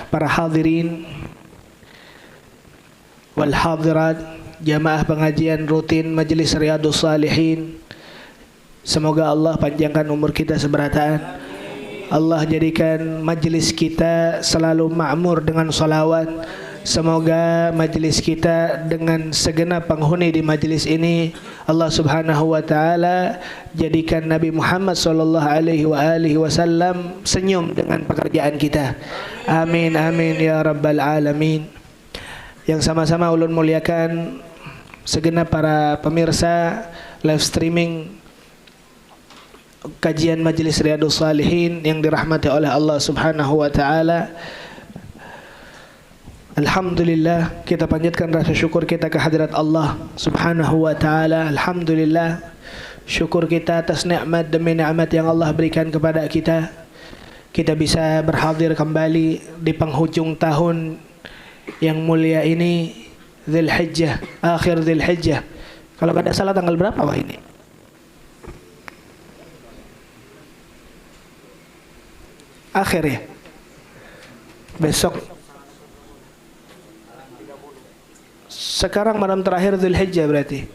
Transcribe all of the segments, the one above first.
para hadirin wal hadirat, jamaah pengajian rutin Majelis Riyadhus Shalihin. Semoga Allah panjangkan umur kita seberataan. Allah jadikan majelis kita selalu makmur dengan salawat. Semoga majelis kita dengan segenap penghuni di majelis ini Allah Subhanahu wa taala jadikan Nabi Muhammad sallallahu alaihi wasallam senyum dengan pekerjaan kita. Amin amin ya rabbal alamin. Yang sama-sama ulun muliakan segenap para pemirsa live streaming kajian Majelis Riyadhus Shalihin yang dirahmati oleh Allah Subhanahu wa taala. Alhamdulillah, kita panjatkan rasa syukur kita ke hadirat Allah Subhanahu wa taala. Alhamdulillah, syukur kita atas nikmat demi nikmat yang Allah berikan kepada kita. Kita bisa berhadir kembali di penghujung tahun yang mulia ini, Dzulhijjah, akhir Dzulhijjah. Kalau tidak salah tanggal berapa wah ini? Akhir ya? Besok. Sekarang malam terakhir Dzulhijjah berarti.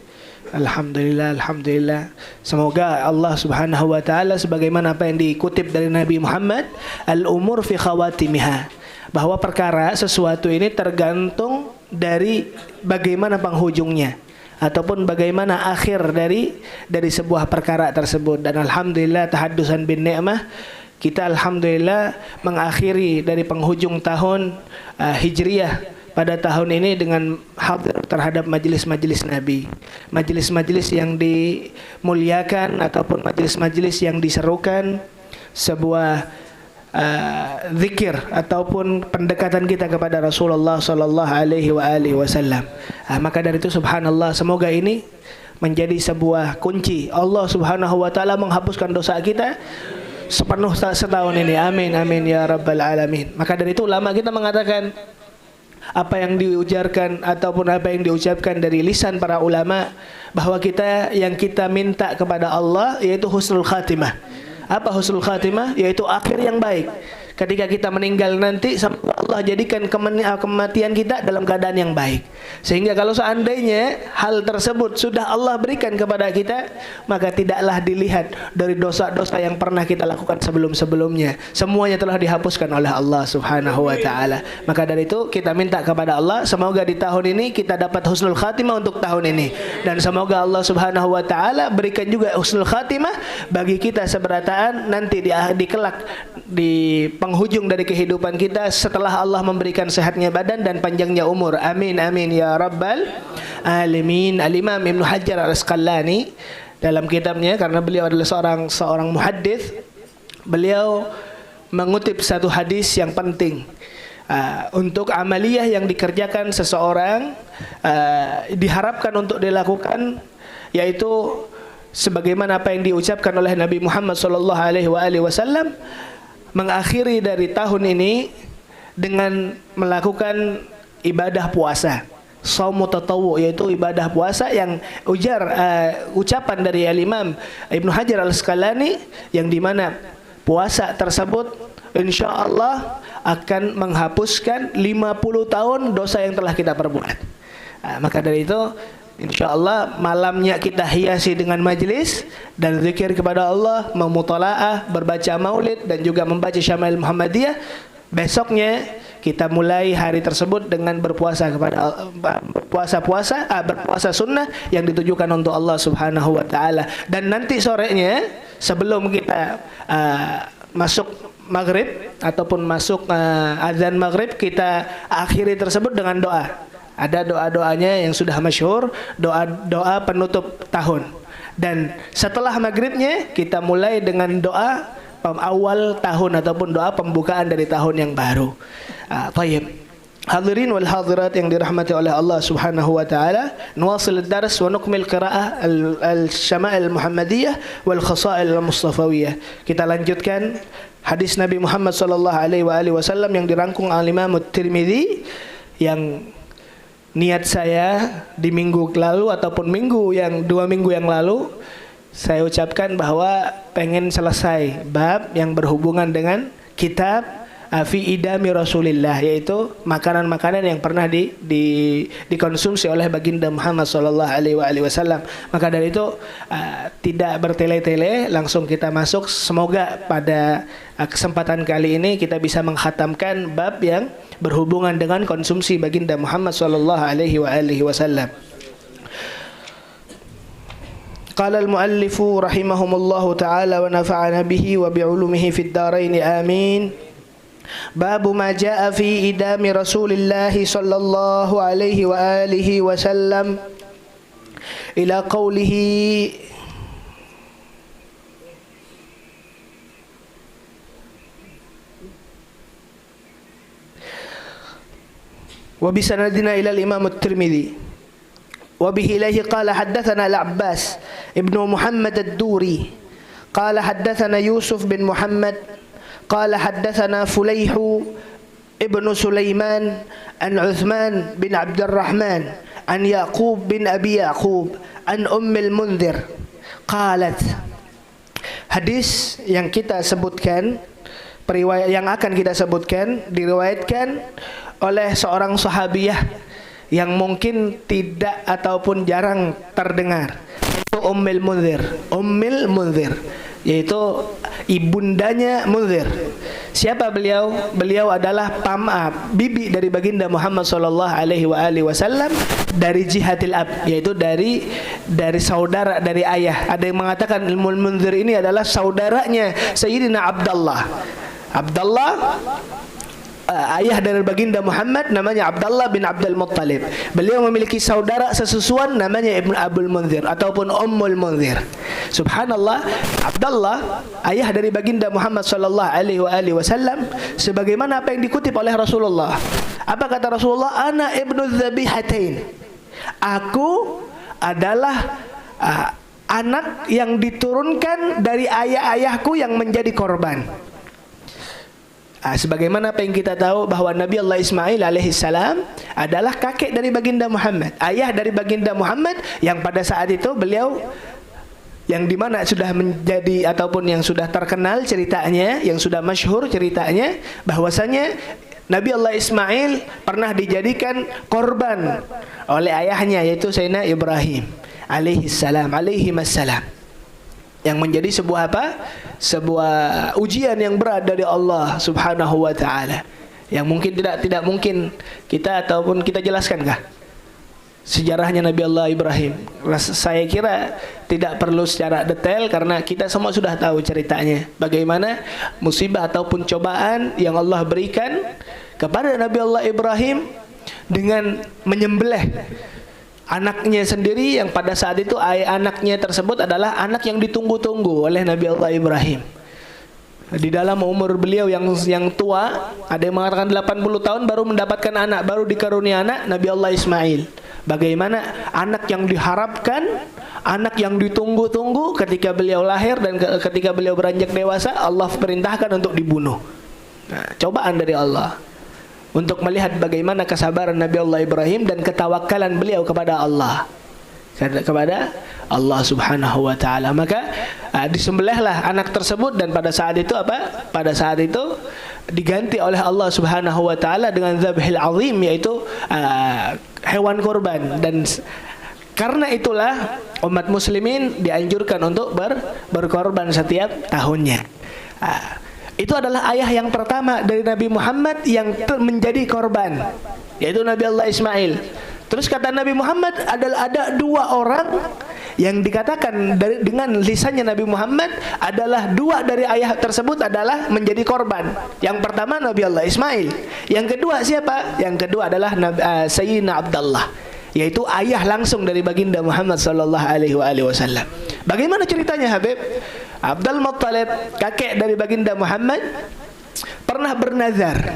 Alhamdulillah, alhamdulillah. Semoga Allah Subhanahu wa taala sebagaimana apa yang dikutip dari Nabi Muhammad, al-umur fi khawatimiha, bahwa perkara sesuatu ini tergantung dari bagaimana penghujungnya ataupun bagaimana akhir dari sebuah perkara tersebut. Dan alhamdulillah tahaddusan bin ni'mah, kita alhamdulillah mengakhiri dari penghujung tahun Hijriyah pada tahun ini dengan hadir terhadap majelis-majelis Nabi, majelis-majelis yang dimuliakan ataupun majelis-majelis yang diserukan sebuah zikir ataupun pendekatan kita kepada Rasulullah sallallahu alaihi wasallam. Maka dari itu subhanallah, semoga ini menjadi sebuah kunci Allah Subhanahu wa taala menghapuskan dosa kita sepenuh setahun ini. Amin amin ya rabbal alamin. Maka dari itu ulama kita mengatakan apa yang diujarkan ataupun apa yang diucapkan dari lisan para ulama, bahwa yang kita minta kepada Allah yaitu husnul khatimah. Apa husnul khatimah? Yaitu akhir yang baik. Ketika kita meninggal nanti, semoga Allah jadikan kematian kita dalam keadaan yang baik. Sehingga kalau seandainya hal tersebut sudah Allah berikan kepada kita, maka tidaklah dilihat dari dosa-dosa yang pernah kita lakukan sebelum-sebelumnya. Semuanya telah dihapuskan oleh Allah Subhanahu wa taala. Maka dari itu kita minta kepada Allah, semoga di tahun ini kita dapat husnul khatimah untuk tahun ini. Dan semoga Allah Subhanahu wa taala berikan juga husnul khatimah bagi kita seberataan nanti di kelak, di penghujung dari kehidupan kita setelah Allah memberikan sehatnya badan dan panjangnya umur. Amin amin ya rabbal alamin. Al-Imam Ibnu Hajar Al-Asqalani dalam kitabnya, karena beliau adalah seorang muhaddits, beliau mengutip satu hadis yang penting untuk amaliyah yang dikerjakan seseorang, diharapkan untuk dilakukan, yaitu sebagaimana apa yang diucapkan oleh Nabi Muhammad sallallahu alaihi wasallam, mengakhiri dari tahun ini dengan melakukan ibadah puasa, shaumu tatawwu, yaitu ibadah puasa yang ucapan dari Al-Imam Ibnu Hajar Al-Asqalani, yang dimana puasa tersebut insyaallah akan menghapuskan 50 tahun dosa yang telah kita perbuat. Maka dari itu insyaallah malamnya kita hiasi dengan majlis dan zikir kepada Allah, memutalaah, berbaca maulid dan juga membaca Syama'il Muhammadiyah. Besoknya kita mulai hari tersebut dengan berpuasa berpuasa sunnah yang ditujukan untuk Allah Subhanahu wa taala. Dan nanti sorenya sebelum kita masuk maghrib ataupun masuk azan maghrib, kita akhiri tersebut dengan doa. Ada doa-doanya yang sudah masyhur, doa penutup tahun. Dan setelah maghribnya kita mulai dengan doa awal tahun ataupun doa pembukaan dari tahun yang baru. Tayyib. Hadirin wal hadirat yang dirahmati oleh Allah Subhanahu wa taala, nuwasil ad-dars wa nukmil qiraa'ah al-Syama'il Muhammadiyah wal Khasa'il al-Mustafawiyah. Kita lanjutkan hadis Nabi Muhammad sallallahu alaihi wasallam yang dirangkum oleh Imam At-Tirmidzi, yang niat saya di minggu lalu ataupun 2 minggu yang lalu saya ucapkan bahwa pengen selesai bab yang berhubungan dengan kitab fi idami Rasulillah, yaitu makanan-makanan yang pernah dikonsumsi oleh baginda Muhammad sallallahu alaihi wasallam. Maka dari itu tidak bertele-tele, langsung kita masuk. Semoga pada kesempatan kali ini kita bisa menghatamkan bab yang berhubungan dengan konsumsi baginda Muhammad sallallahu alaihi wasallam. Qala al-muallif rahimahumullahu ta'ala wa nafa'ana bihi wa bi'ulumihi fid dharain amin. Babu ma jaa fi idami Rasulillah sallallahu alaihi wa alihi wasallam ila qawlihi wa bisanadina ila al-Imam at-Tirmidzi wa bihi ilayhi qala haddathana al-Abbas ibnu Muhammad ad-Duri qala haddathana Yusuf bin Muhammad qala haddathana Fulayhu ibnu Sulaiman an Uthman bin Abdurrahman an Yaqub bin Abi Yaqub an Ummil Mundhir qalat. Hadis yang kita sebutkan, periwayat yang akan kita sebutkan diriwayatkan oleh seorang sahabiyah yang mungkin tidak ataupun jarang terdengar, itu Ummul Mundhir. Ummul Mundhir yaitu ibundanya Mundhir. Siapa beliau? Beliau adalah bibi dari baginda Muhammad sallallahu alaihi wasallam dari jihatil ab, yaitu dari saudara, dari ayah. Ada yang mengatakan Ummul Mundhir ini adalah saudaranya Sayyidina Abdullah, ayah dari baginda Muhammad namanya Abdullah bin Abdul Muttalib. Beliau memiliki saudara sesusuan namanya Ibnu Abul Mundhir ataupun Ummul Mundhir. Subhanallah, Abdullah ayah dari baginda Muhammad sallallahu alaihi wasallam, sebagaimana apa yang dikutip oleh Rasulullah. Apa kata Rasulullah? Ana ibnu dzabihatain. Aku adalah anak yang diturunkan dari ayah-ayahku yang menjadi korban. Sebagaimana apa yang kita tahu bahwa Nabi Allah Ismail alaihissalam adalah kakek dari baginda Muhammad, ayah dari baginda Muhammad, yang pada saat itu beliau yang dimana sudah menjadi ataupun yang sudah terkenal ceritanya, yang sudah masyhur ceritanya, bahwasanya Nabi Allah Ismail pernah dijadikan korban oleh ayahnya, yaitu Sayyidina Ibrahim alaihissalam, yang menjadi sebuah apa? Sebuah ujian yang berat dari Allah Subhanahu wa taala. Yang mungkin tidak mungkin kita ataupun kita jelaskankah sejarahnya Nabi Allah Ibrahim? Saya kira tidak perlu secara detail karena kita semua sudah tahu ceritanya. Bagaimana musibah ataupun cobaan yang Allah berikan kepada Nabi Allah Ibrahim dengan menyembelih anaknya sendiri, yang pada saat itu anaknya tersebut adalah anak yang ditunggu-tunggu oleh Nabi Allah Ibrahim. Di dalam umur beliau yang tua, ada yang mengatakan 80 tahun baru mendapatkan anak, baru dikarunia anak, Nabi Allah Ismail. Bagaimana anak yang diharapkan, anak yang ditunggu-tunggu, ketika beliau lahir dan ketika beliau beranjak dewasa, Allah perintahkan untuk dibunuh. Nah, cobaan dari Allah untuk melihat bagaimana kesabaran Nabi Allah Ibrahim dan ketawakkalan beliau kepada Allah, Subhanahu wa taala. Maka disembelihlah anak tersebut, dan pada saat itu apa? Pada saat itu diganti oleh Allah Subhanahu wa taala dengan dzabhil azim, yaitu hewan kurban. Dan karena itulah umat muslimin dianjurkan untuk berkorban setiap tahunnya. Itu adalah ayah yang pertama dari Nabi Muhammad yang menjadi korban, yaitu Nabi Allah Ismail. Terus kata Nabi Muhammad, ada dua orang yang dikatakan dengan lisannya Nabi Muhammad adalah dua dari ayah tersebut adalah menjadi korban. Yang pertama Nabi Allah Ismail, yang kedua siapa? Yang kedua adalah Sayyidina Abdullah, yaitu ayah langsung dari baginda Muhammad sallallahu alaihi wasallam. Bagaimana ceritanya, Habib? Abdul Muttalib, kakek dari baginda Muhammad, pernah bernazar.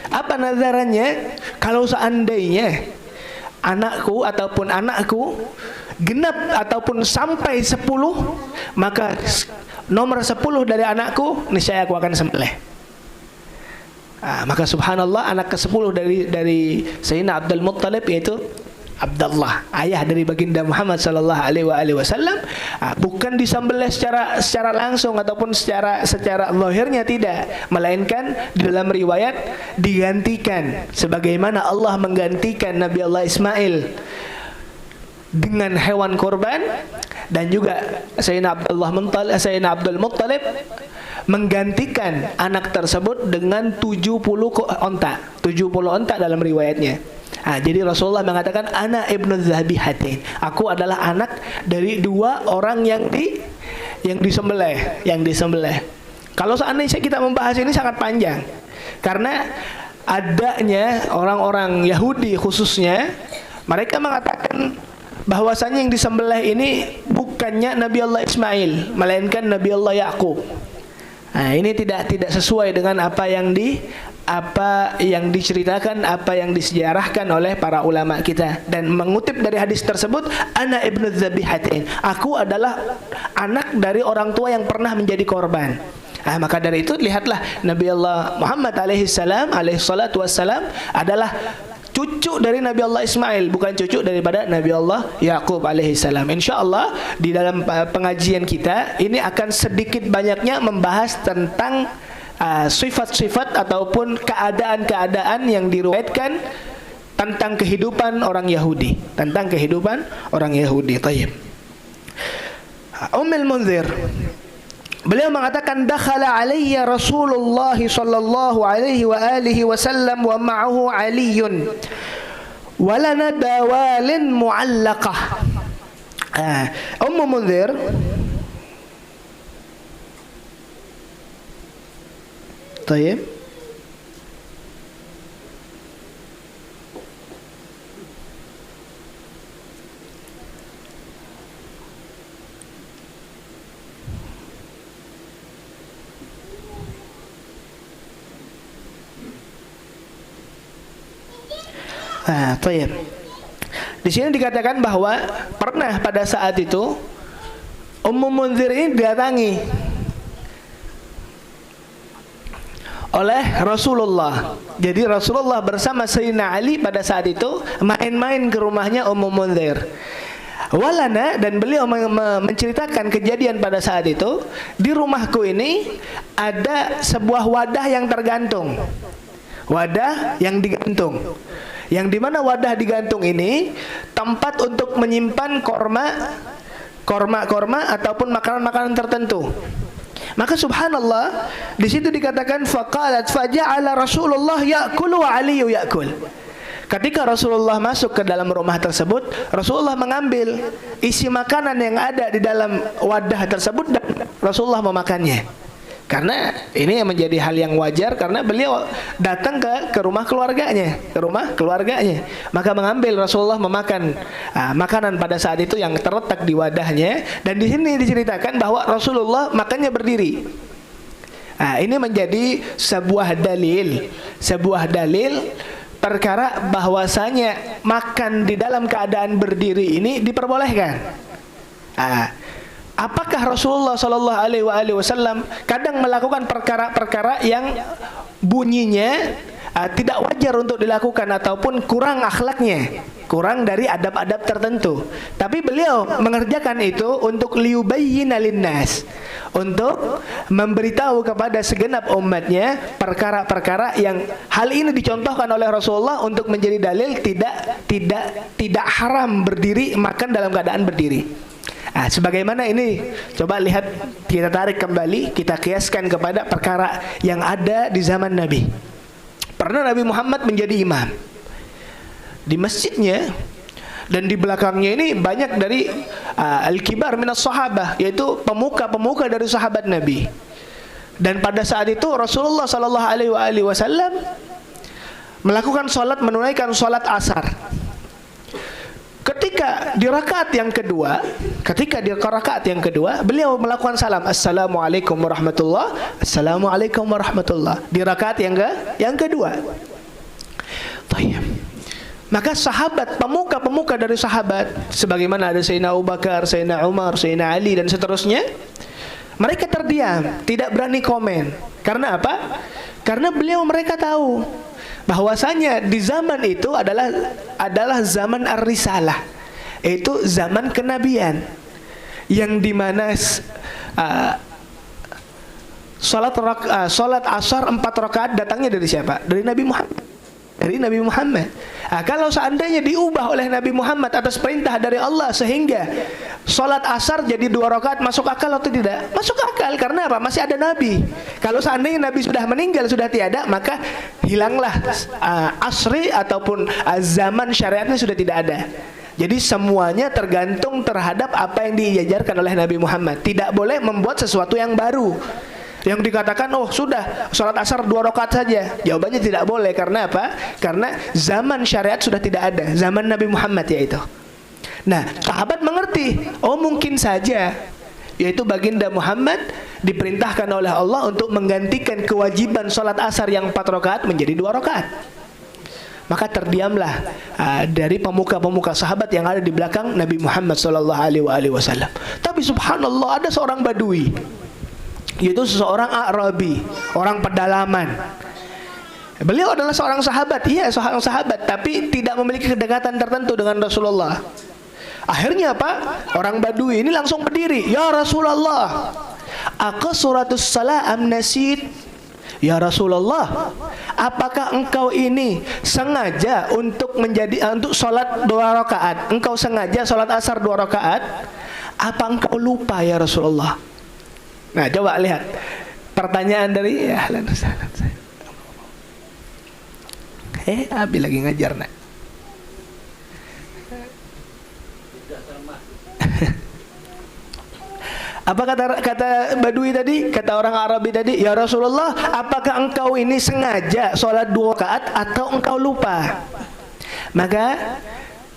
Apa nazarannya? Kalau seandainya anakku genap ataupun sampai 10, maka nomor 10 dari anakku niscaya aku akan sembelih. Maka subhanallah, anak ke-10 dari Sayyidina Abdul Muttalib, yaitu Abdullah, ayah dari baginda Muhammad sallallahu alaihi wasallam, bukan disembelih secara langsung ataupun secara zahirnya, tidak, melainkan di dalam riwayat digantikan sebagaimana Allah menggantikan Nabi Allah Ismail dengan hewan kurban, dan juga Sayyidina Abdul Muttalib menggantikan anak tersebut dengan 70 onta dalam riwayatnya. Jadi Rasulullah mengatakan ana ibnu Zabihatain, aku adalah anak dari dua orang yang disembelih. Kalau seandainya kita membahas ini sangat panjang, karena adanya orang-orang Yahudi khususnya, mereka mengatakan bahwasanya yang disembelih ini bukannya Nabi Allah Ismail, melainkan Nabi Allah Yakub. Ini tidak sesuai dengan apa yang diceritakan, apa yang disejarahkan oleh para ulama kita. Dan mengutip dari hadis tersebut, ana ibnu Zabihatain, aku adalah anak dari orang tua yang pernah menjadi korban. Maka dari itu lihatlah Nabi Allah Muhammad alaihi salatu wassalam adalah cucu dari Nabi Allah Ismail, bukan cucu daripada Nabi Allah Yakub alaihi salam. InsyaAllah di dalam pengajian kita ini akan sedikit banyaknya membahas tentang sifat-sifat ataupun keadaan-keadaan yang diriwayatkan tentang kehidupan orang Yahudi, Tayyib. Ummul Munzir, beliau mengatakan dakhala alayya Rasulullah sallallahu alaihi wa alihi wasallam wa ma'ahu Aliyun wa lana dawalin mu'allaqah. Ummu Munzir Tayyib. Tayyib. Di sini dikatakan bahwa pernah pada saat itu Ummu Munzir ini didatangi oleh Rasulullah. Jadi Rasulullah bersama Sayyidina Ali pada saat itu main-main ke rumahnya Ummu Munzir. Walana, dan beliau menceritakan kejadian pada saat itu, di rumahku ini ada sebuah wadah yang tergantung. Wadah yang digantung. Yang dimana wadah digantung ini tempat untuk menyimpan korma ataupun makanan-makanan tertentu. Maka subhanallah, di situ dikatakan faqalat faja'ala Rasulullah ya'kulu wa Aliyu ya'kul. Ketika Rasulullah masuk ke dalam rumah tersebut, Rasulullah mengambil isi makanan yang ada di dalam wadah tersebut dan Rasulullah memakannya. Karena ini yang menjadi hal yang wajar, karena beliau datang ke rumah keluarganya, maka mengambil Rasulullah memakan makanan pada saat itu yang terletak di wadahnya. Dan di sini diceritakan bahwa Rasulullah makannya berdiri. Ini menjadi sebuah dalil perkara bahwasanya makan di dalam keadaan berdiri ini diperbolehkan. Apakah Rasulullah Shallallahu Alaihi Wasallam kadang melakukan perkara-perkara yang bunyinya tidak wajar untuk dilakukan ataupun kurang akhlaknya, kurang dari adab-adab tertentu, tapi beliau mengerjakan itu untuk liyubayyina linnas, untuk memberitahu kepada segenap umatnya perkara-perkara yang hal ini dicontohkan oleh Rasulullah untuk menjadi dalil tidak haram berdiri, makan dalam keadaan berdiri. Sebagaimana ini, coba lihat, kita tarik kembali, kita kiaskan kepada perkara yang ada di zaman Nabi. Pernah Nabi Muhammad menjadi imam di masjidnya, dan di belakangnya ini banyak dari al-kibar minas sahabah, yaitu pemuka-pemuka dari sahabat Nabi. Dan pada saat itu Rasulullah Sallallahu Alaihi Wasallam melakukan sholat, menunaikan sholat asar. Ketika di rakaat yang kedua, beliau melakukan salam, Assalamualaikum warahmatullah, Assalamualaikum warahmatullah, di rakaat yang kedua. Tayyib. Maka sahabat, pemuka-pemuka dari sahabat, sebagaimana ada Sayyidina Abu Bakar, Sayyidina Umar, Sayyidina Ali dan seterusnya, mereka terdiam, tidak berani komen. Karena apa? Karena mereka tahu bahwasanya di zaman itu adalah zaman ar-risalah, itu zaman kenabian, yang dimana salat asar 4 rakaat datangnya dari siapa? Dari Nabi Muhammad. Dari Nabi Muhammad. Kalau seandainya diubah oleh Nabi Muhammad atas perintah dari Allah sehingga salat asar jadi 2 rakaat, masuk akal atau tidak? Masuk akal. Karena apa? Masih ada Nabi. Kalau seandainya Nabi sudah meninggal, sudah tiada, maka hilanglah asri ataupun zaman syariatnya sudah tidak ada. Jadi semuanya tergantung terhadap apa yang diajarkan oleh Nabi Muhammad. Tidak boleh membuat sesuatu yang baru. Yang dikatakan, oh sudah, sholat asar 2 rakaat saja. Jawabannya tidak boleh. Karena apa? Karena zaman syariat sudah tidak ada. Zaman Nabi Muhammad yaitu. Nah, sahabat mengerti. Oh mungkin saja, yaitu baginda Muhammad diperintahkan oleh Allah untuk menggantikan kewajiban sholat asar yang 4 rakaat menjadi 2 rakaat. Maka terdiamlah dari pemuka-pemuka sahabat yang ada di belakang Nabi Muhammad SAW. Tapi subhanallah, ada seorang badui, yaitu seseorang Arabi, orang pedalaman. Beliau adalah seorang sahabat, iya seorang sahabat, tapi tidak memiliki kedekatan tertentu dengan Rasulullah. Akhirnya apa? Orang badui ini langsung berdiri, ya Rasulullah, aqsuratus salah am nasid? Ya Rasulullah, apakah engkau ini sengaja untuk sholat 2 rakaat? Engkau sengaja sholat asar 2 rakaat? Apa engkau lupa ya Rasulullah? Nah, coba lihat pertanyaan dari ahlan sahlan. Abi lagi ngajar, nak. Apa kata badui tadi? Kata orang Arabi tadi, ya Rasulullah, apakah engkau ini sengaja sholat 2 rakaat atau engkau lupa? Maka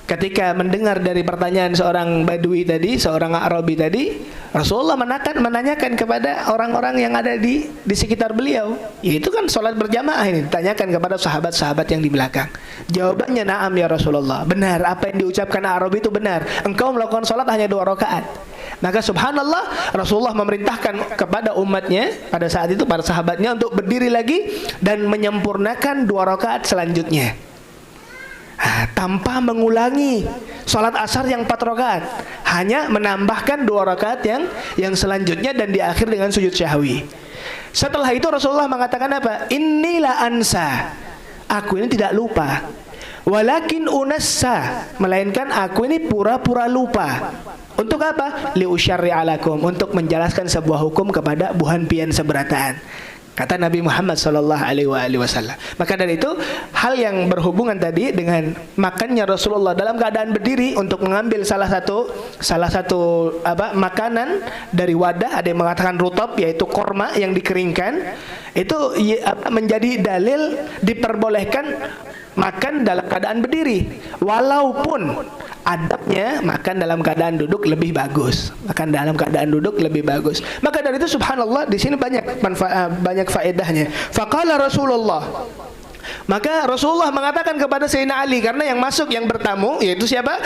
ketika mendengar dari pertanyaan seorang badui tadi, seorang Arabi tadi, Rasulullah menanyakan kepada orang-orang yang ada di sekitar beliau. Yaitu kan sholat berjamaah ini, ditanyakan kepada sahabat-sahabat yang di belakang. Jawabannya, na'am ya Rasulullah, benar, apa yang diucapkan Arabi itu benar. Engkau melakukan sholat hanya 2 rakaat. Maka subhanallah, Rasulullah memerintahkan kepada umatnya pada saat itu, para sahabatnya, untuk berdiri lagi dan menyempurnakan 2 rakaat selanjutnya. Tanpa mengulangi sholat asar yang 4 rakaat, hanya menambahkan 2 rakaat yang selanjutnya dan di akhir dengan sujud syahwi. Setelah itu Rasulullah mengatakan apa? Inilah ansa, aku ini tidak lupa. Walakin unassa, melainkan aku ini pura-pura lupa. Untuk apa? Liusyarri'a lakum, untuk menjelaskan sebuah hukum kepada buhan pian seberataan. Kata Nabi Muhammad SAW. Maka dari itu, hal yang berhubungan tadi dengan makannya Rasulullah dalam keadaan berdiri untuk mengambil salah satu makanan dari wadah, ada yang mengatakan rutab, yaitu korma yang dikeringkan, itu menjadi dalil diperbolehkan makan dalam keadaan berdiri, walaupun adabnya makan dalam keadaan duduk lebih bagus. Makan dalam keadaan duduk lebih bagus. Maka dari itu subhanallah, di sini banyak faedahnya. Faqala Rasulullah, maka Rasulullah mengatakan kepada Sayyidina Ali, karena yang masuk, yang bertamu yaitu siapa?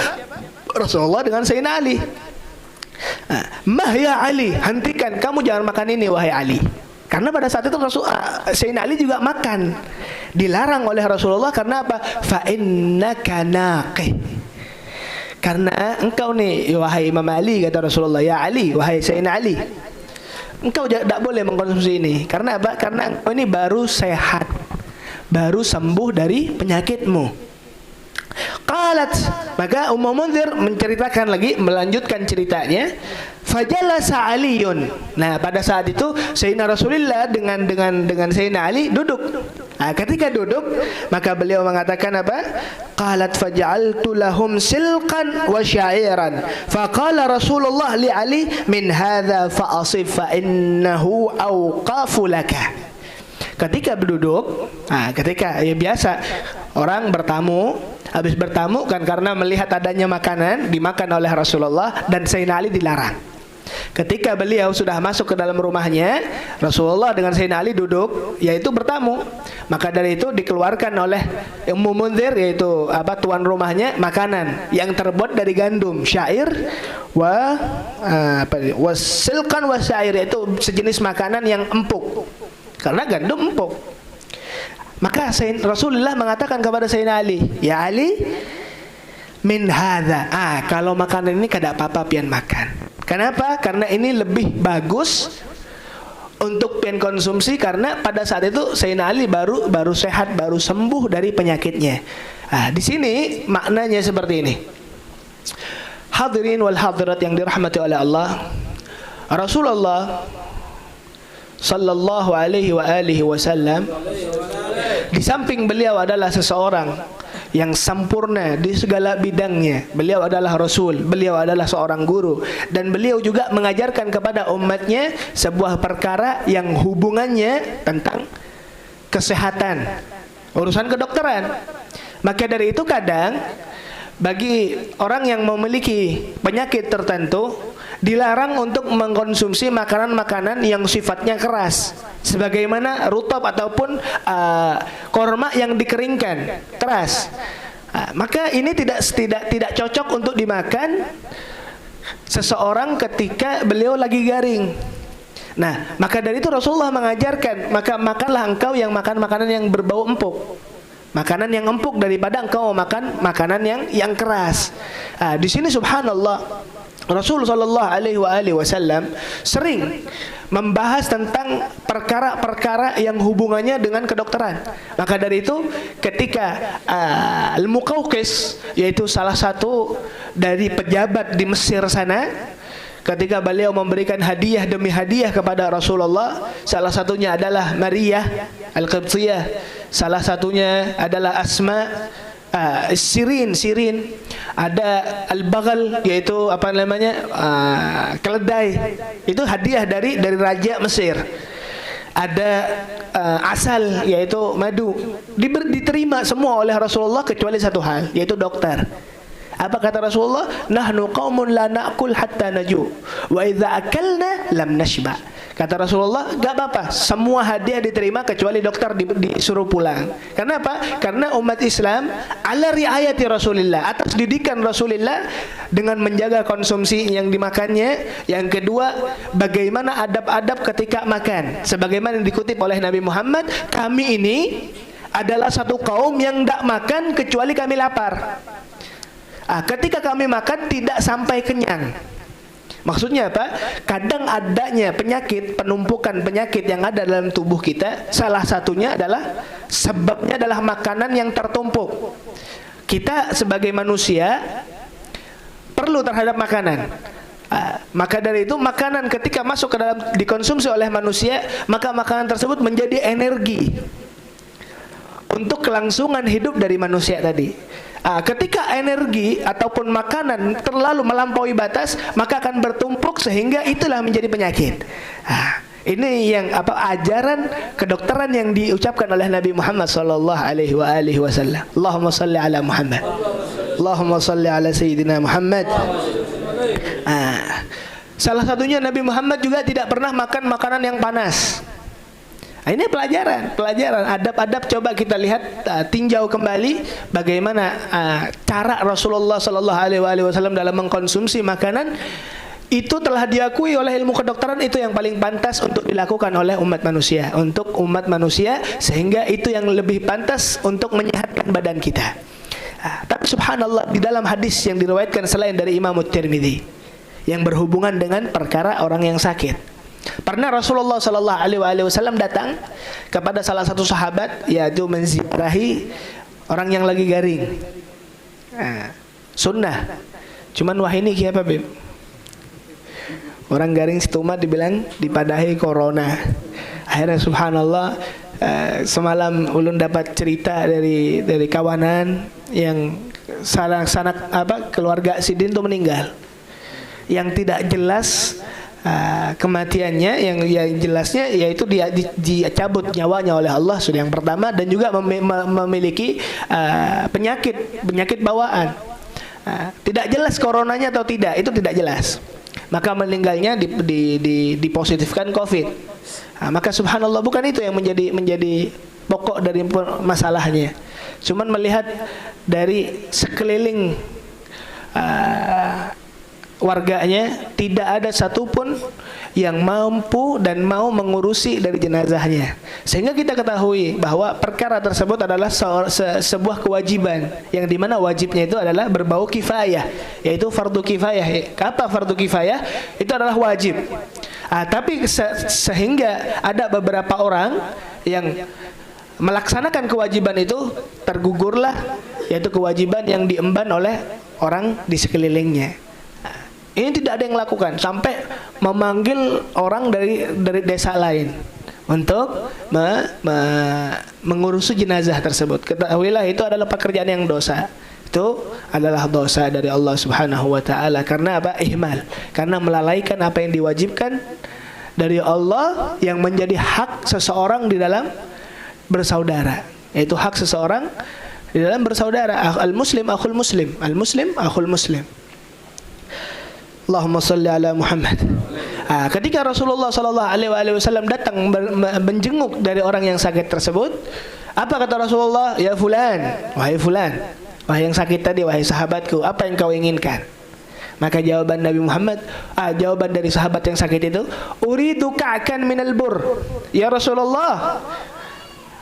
Rasulullah dengan Sayyidina Ali. Mah ya Ali, hentikan, kamu jangan makan ini wahai Ali. Karena pada saat itu Sayyidina Ali juga makan. Dilarang oleh Rasulullah karena apa? Fa innaka naqih. Karena engkau nih, wahai Imam Ali, kata Rasulullah, ya Ali, wahai Sayyidina Ali, engkau tidak boleh mengkonsumsi ini. Karena apa? Karena engkau ini baru sehat, baru sembuh dari penyakitmu. Qalat, maka Ummu Munzir menceritakan lagi, melanjutkan ceritanya. Fajalasa Aliyun. Nah, pada saat itu Sayyidina Rasulullah dengan Sayyidina Ali duduk. Nah, ketika duduk, maka beliau mengatakan apa? Qalat faj'altu lahum silqan wa sya'iran. Faqala Rasulullah li Ali, min hadza fa'asif fa innahu awqafu laka. Ketika berduduk, ketika biasa orang bertamu, habis bertamu kan karena melihat adanya makanan dimakan oleh Rasulullah dan Sayyidina Ali dilarang. Ketika beliau sudah masuk ke dalam rumahnya, Rasulullah dengan Sayyidina Ali duduk, yaitu bertamu. Maka dari itu dikeluarkan oleh Ummu Munzir, yaitu tuan rumahnya, makanan yang terbuat dari gandum, syair wasilkan wa syair, yaitu sejenis makanan yang empuk. Karena gandum empuk. Maka Rasulullah mengatakan kepada Sayyidina Ali, "Ya Ali, min hadza." Kalau makanan ini kada apa-apa pian makan. Kenapa? Karena ini lebih bagus untuk pian konsumsi, karena pada saat itu Sayyidina Ali baru sehat, baru sembuh dari penyakitnya. Di sini maknanya seperti ini. Hadirin wal hadirat yang dirahmati oleh Allah, Rasulullah sallallahu alaihi wa alihi wasallam, di samping beliau adalah seseorang yang sempurna di segala bidangnya. Beliau adalah Rasul, beliau adalah seorang guru, dan beliau juga mengajarkan kepada umatnya sebuah perkara yang hubungannya tentang kesehatan, urusan kedokteran. Maka dari itu kadang bagi orang yang memiliki penyakit tertentu dilarang untuk mengkonsumsi makanan-makanan yang sifatnya keras, sebagaimana rutab ataupun korma yang dikeringkan keras. Maka ini tidak cocok untuk dimakan seseorang ketika beliau lagi garing. Nah, maka dari itu Rasulullah mengajarkan, maka makanlah engkau yang makan makanan yang berbau empuk, makanan yang empuk, daripada engkau makan makanan yang keras. Di sini subhanallah, Rasul sallallahu alaihi wasallam sering membahas tentang perkara-perkara yang hubungannya dengan kedokteran. Maka dari itu ketika Al-Muqawqis, yaitu salah satu dari pejabat di Mesir sana, ketika beliau memberikan hadiah demi hadiah kepada Rasulullah, salah satunya adalah Maryah Al-Qibtiyah, salah satunya adalah Asma, Sirin, ada Al-Baghal, yaitu apa namanya, keledai. Itu hadiah dari raja Mesir. Ada asal, yaitu madu. Diterima semua oleh Rasulullah kecuali satu hal, yaitu dokter. Apa kata Rasulullah? Nahnu qaumun la na'kul hatta naju, wa idza akalna lam nashba. Kata Rasulullah, gak apa-apa, semua hadiah diterima kecuali dokter disuruh pulang. Kenapa? Karena umat Islam ala riayati Rasulillah, atas didikan Rasulillah dengan menjaga konsumsi yang dimakannya. Yang kedua, bagaimana adab-adab ketika makan. Sebagaimana yang dikutip oleh Nabi Muhammad, kami ini adalah satu kaum yang tidak makan kecuali kami lapar. Ketika kami makan tidak sampai kenyang. Maksudnya apa? Kadang adanya penyakit, penumpukan penyakit yang ada dalam tubuh kita, salah satunya adalah sebabnya adalah makanan yang tertumpuk. Kita sebagai manusia perlu terhadap makanan. Maka dari itu makanan ketika masuk ke dalam, dikonsumsi oleh manusia, maka makanan tersebut menjadi energi untuk kelangsungan hidup dari manusia tadi. Ketika energi ataupun makanan terlalu melampaui batas, maka akan bertumpuk sehingga itulah menjadi penyakit. Ini yang ajaran kedokteran yang diucapkan oleh Nabi Muhammad sallallahu alaihi wasallam. Allahumma salli ala Muhammad. Allahumma salli ala sayyidina Muhammad. Salah satunya Nabi Muhammad juga tidak pernah makan makanan yang panas. Ini pelajaran adab-adab. Coba kita lihat, tinjau kembali bagaimana cara Rasulullah sallallahu alaihi wasallam dalam mengkonsumsi makanan. Itu telah diakui oleh ilmu kedokteran, itu yang paling pantas untuk dilakukan oleh umat manusia, sehingga itu yang lebih pantas untuk menyehatkan badan kita. Tapi subhanallah, di dalam hadis yang diriwayatkan selain dari Imam Tirmidzi yang berhubungan dengan perkara orang yang sakit, pernah Rasulullah sallallahu alaihi wasallam datang kepada salah satu sahabat, yaitu menziarahi orang yang lagi garing. Sunnah. Cuman wah ini apa, Beb? Orang garing stoma dibilang dipadahi corona. Akhirnya subhanallah, semalam ulun dapat cerita dari kawanan yang sanak keluarga Sidin itu meninggal. Yang tidak jelas kematiannya, yang jelasnya yaitu dia dicabut nyawanya oleh Allah sudah yang pertama, dan juga memiliki penyakit bawaan. Tidak jelas coronanya atau tidak, itu tidak jelas. Maka meninggalnya dipositifkan COVID. Maka subhanallah, bukan itu yang menjadi pokok dari masalahnya. Cuman melihat dari sekeliling warganya tidak ada satupun yang mampu dan mau mengurusi dari jenazahnya. Sehingga kita ketahui bahwa perkara tersebut adalah sebuah kewajiban, yang dimana wajibnya itu adalah berbau kifayah, yaitu fardu kifayah. Apa fardu kifayah? Itu adalah wajib. Tapi sehingga ada beberapa orang yang melaksanakan kewajiban itu, tergugurlah, yaitu kewajiban yang diemban oleh orang di sekelilingnya. Ini tidak ada yang lakukan, sampai memanggil orang dari desa lain untuk mengurusi jenazah tersebut. Ketahuilah itu adalah pekerjaan yang dosa. Itu adalah dosa dari Allah Subhanahu wa taala. Karena apa? Ihmal. Karena melalaikan apa yang diwajibkan dari Allah, yang menjadi hak seseorang di dalam bersaudara. Yaitu hak seseorang di dalam bersaudara. Al-muslim akhul muslim, al-muslim akhul muslim. Allahumma salli ala Muhammad. Ketika Rasulullah sallallahu alaihi wasallam datang menjenguk dari orang yang sakit tersebut, apa kata Rasulullah? Ya fulan, wahai fulan, wahai yang sakit tadi, wahai sahabatku, apa yang kau inginkan? Maka jawaban Nabi Muhammad, jawaban dari sahabat yang sakit itu, uridu ka'kan minal bur. Ya Rasulullah,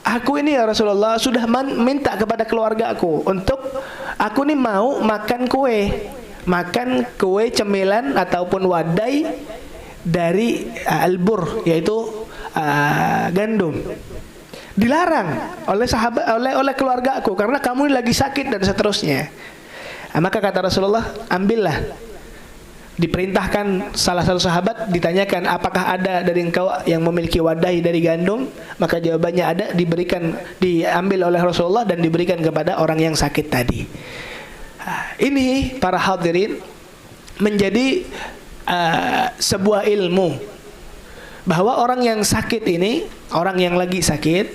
aku ini ya Rasulullah sudah minta kepada keluarga aku untuk aku ini mau makan kue cemilan ataupun wadai dari albur, yaitu gandum. Dilarang oleh oleh keluarga aku karena kamu lagi sakit dan seterusnya. Maka kata Rasulullah, ambillah. Diperintahkan salah satu sahabat, ditanyakan apakah ada dari engkau yang memiliki wadai dari gandum, maka jawabannya ada, diambil oleh Rasulullah dan diberikan kepada orang yang sakit tadi. Ini para hadirin menjadi sebuah ilmu bahwa orang yang sakit ini, orang yang lagi sakit,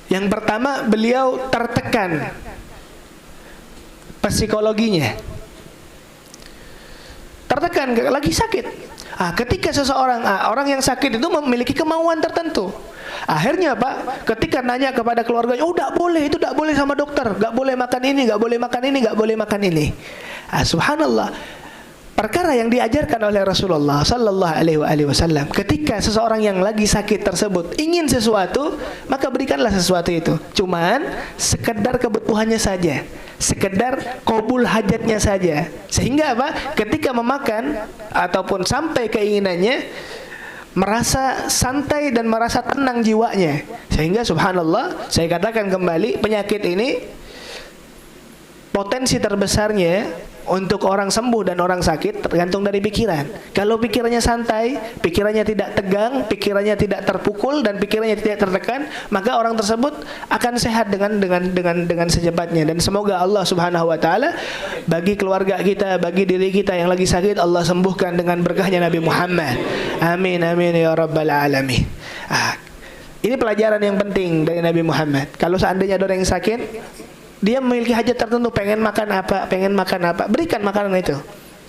yang pertama beliau tertekan psikologinya, tertekan, lagi sakit. Ketika seseorang, orang yang sakit itu memiliki kemauan tertentu. Akhirnya Pak, ketika nanya kepada keluarganya, oh tidak boleh, itu tidak boleh sama dokter, nggak boleh makan ini, nggak boleh makan ini, nggak boleh makan ini. Subhanallah, perkara yang diajarkan oleh Rasulullah Sallallahu Alaihi Wasallam. Ketika seseorang yang lagi sakit tersebut ingin sesuatu, maka berikanlah sesuatu itu. Cuman sekedar kebutuhannya saja, sekedar qabul hajatnya saja. Sehingga apa? Ketika memakan ataupun sampai keinginannya, merasa santai dan merasa tenang jiwanya. Sehingga subhanallah, saya katakan kembali, penyakit ini potensi terbesarnya untuk orang sembuh dan orang sakit tergantung dari pikiran. Kalau pikirannya santai, pikirannya tidak tegang, pikirannya tidak terpukul dan pikirannya tidak tertekan, maka orang tersebut akan sehat dengan secepatnya. Dan semoga Allah Subhanahu wa taala bagi keluarga kita, bagi diri kita yang lagi sakit, Allah sembuhkan dengan berkahnya Nabi Muhammad. Amin amin ya rabbal alamin. Ini pelajaran yang penting dari Nabi Muhammad. Kalau seandainya ada orang yang sakit, dia memiliki hajat tertentu, pengen makan apa, berikan makanan itu.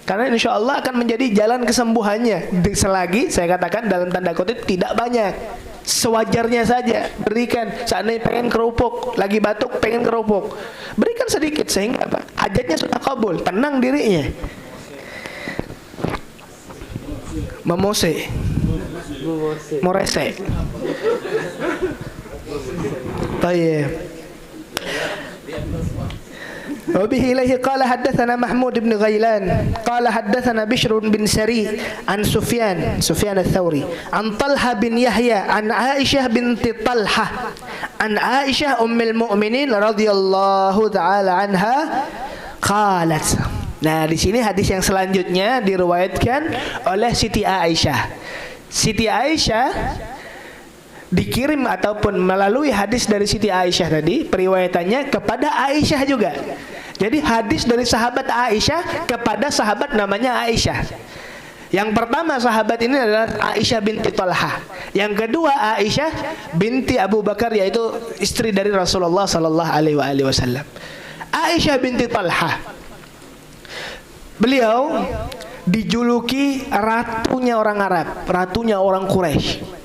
Karena insya Allah akan menjadi jalan kesembuhannya. Selagi, saya katakan dalam tanda kutip, tidak banyak. Sewajarnya saja, berikan. Seandainya pengen kerupuk, lagi batuk, pengen kerupuk, berikan sedikit, sehingga apa? Hajatnya sudah kabul, tenang dirinya. Morese. Baik. وبه إليه قال حدثنا محمود بن غيلان قال حدثنا بشر بن سري عن سفيان الثوري عن طلحة بن يحيى عن عائشة بنت طلحة عن عائشة أم المؤمنين رضي الله تعالى عنها قالت. Nah, di sini hadis yang selanjutnya diriwayatkan oleh Siti Aisyah. Siti Aisyah dikirim ataupun melalui hadis dari Siti Aisyah tadi, periwayatannya kepada Aisyah juga. Jadi hadis dari sahabat Aisyah kepada sahabat namanya Aisyah. Yang pertama sahabat ini adalah Aisyah binti Talhah. Yang kedua Aisyah binti Abu Bakar, yaitu istri dari Rasulullah Sallallahu Alaihi Wasallam. Aisyah binti Talhah, beliau dijuluki ratunya orang Arab, ratunya orang Quraisy.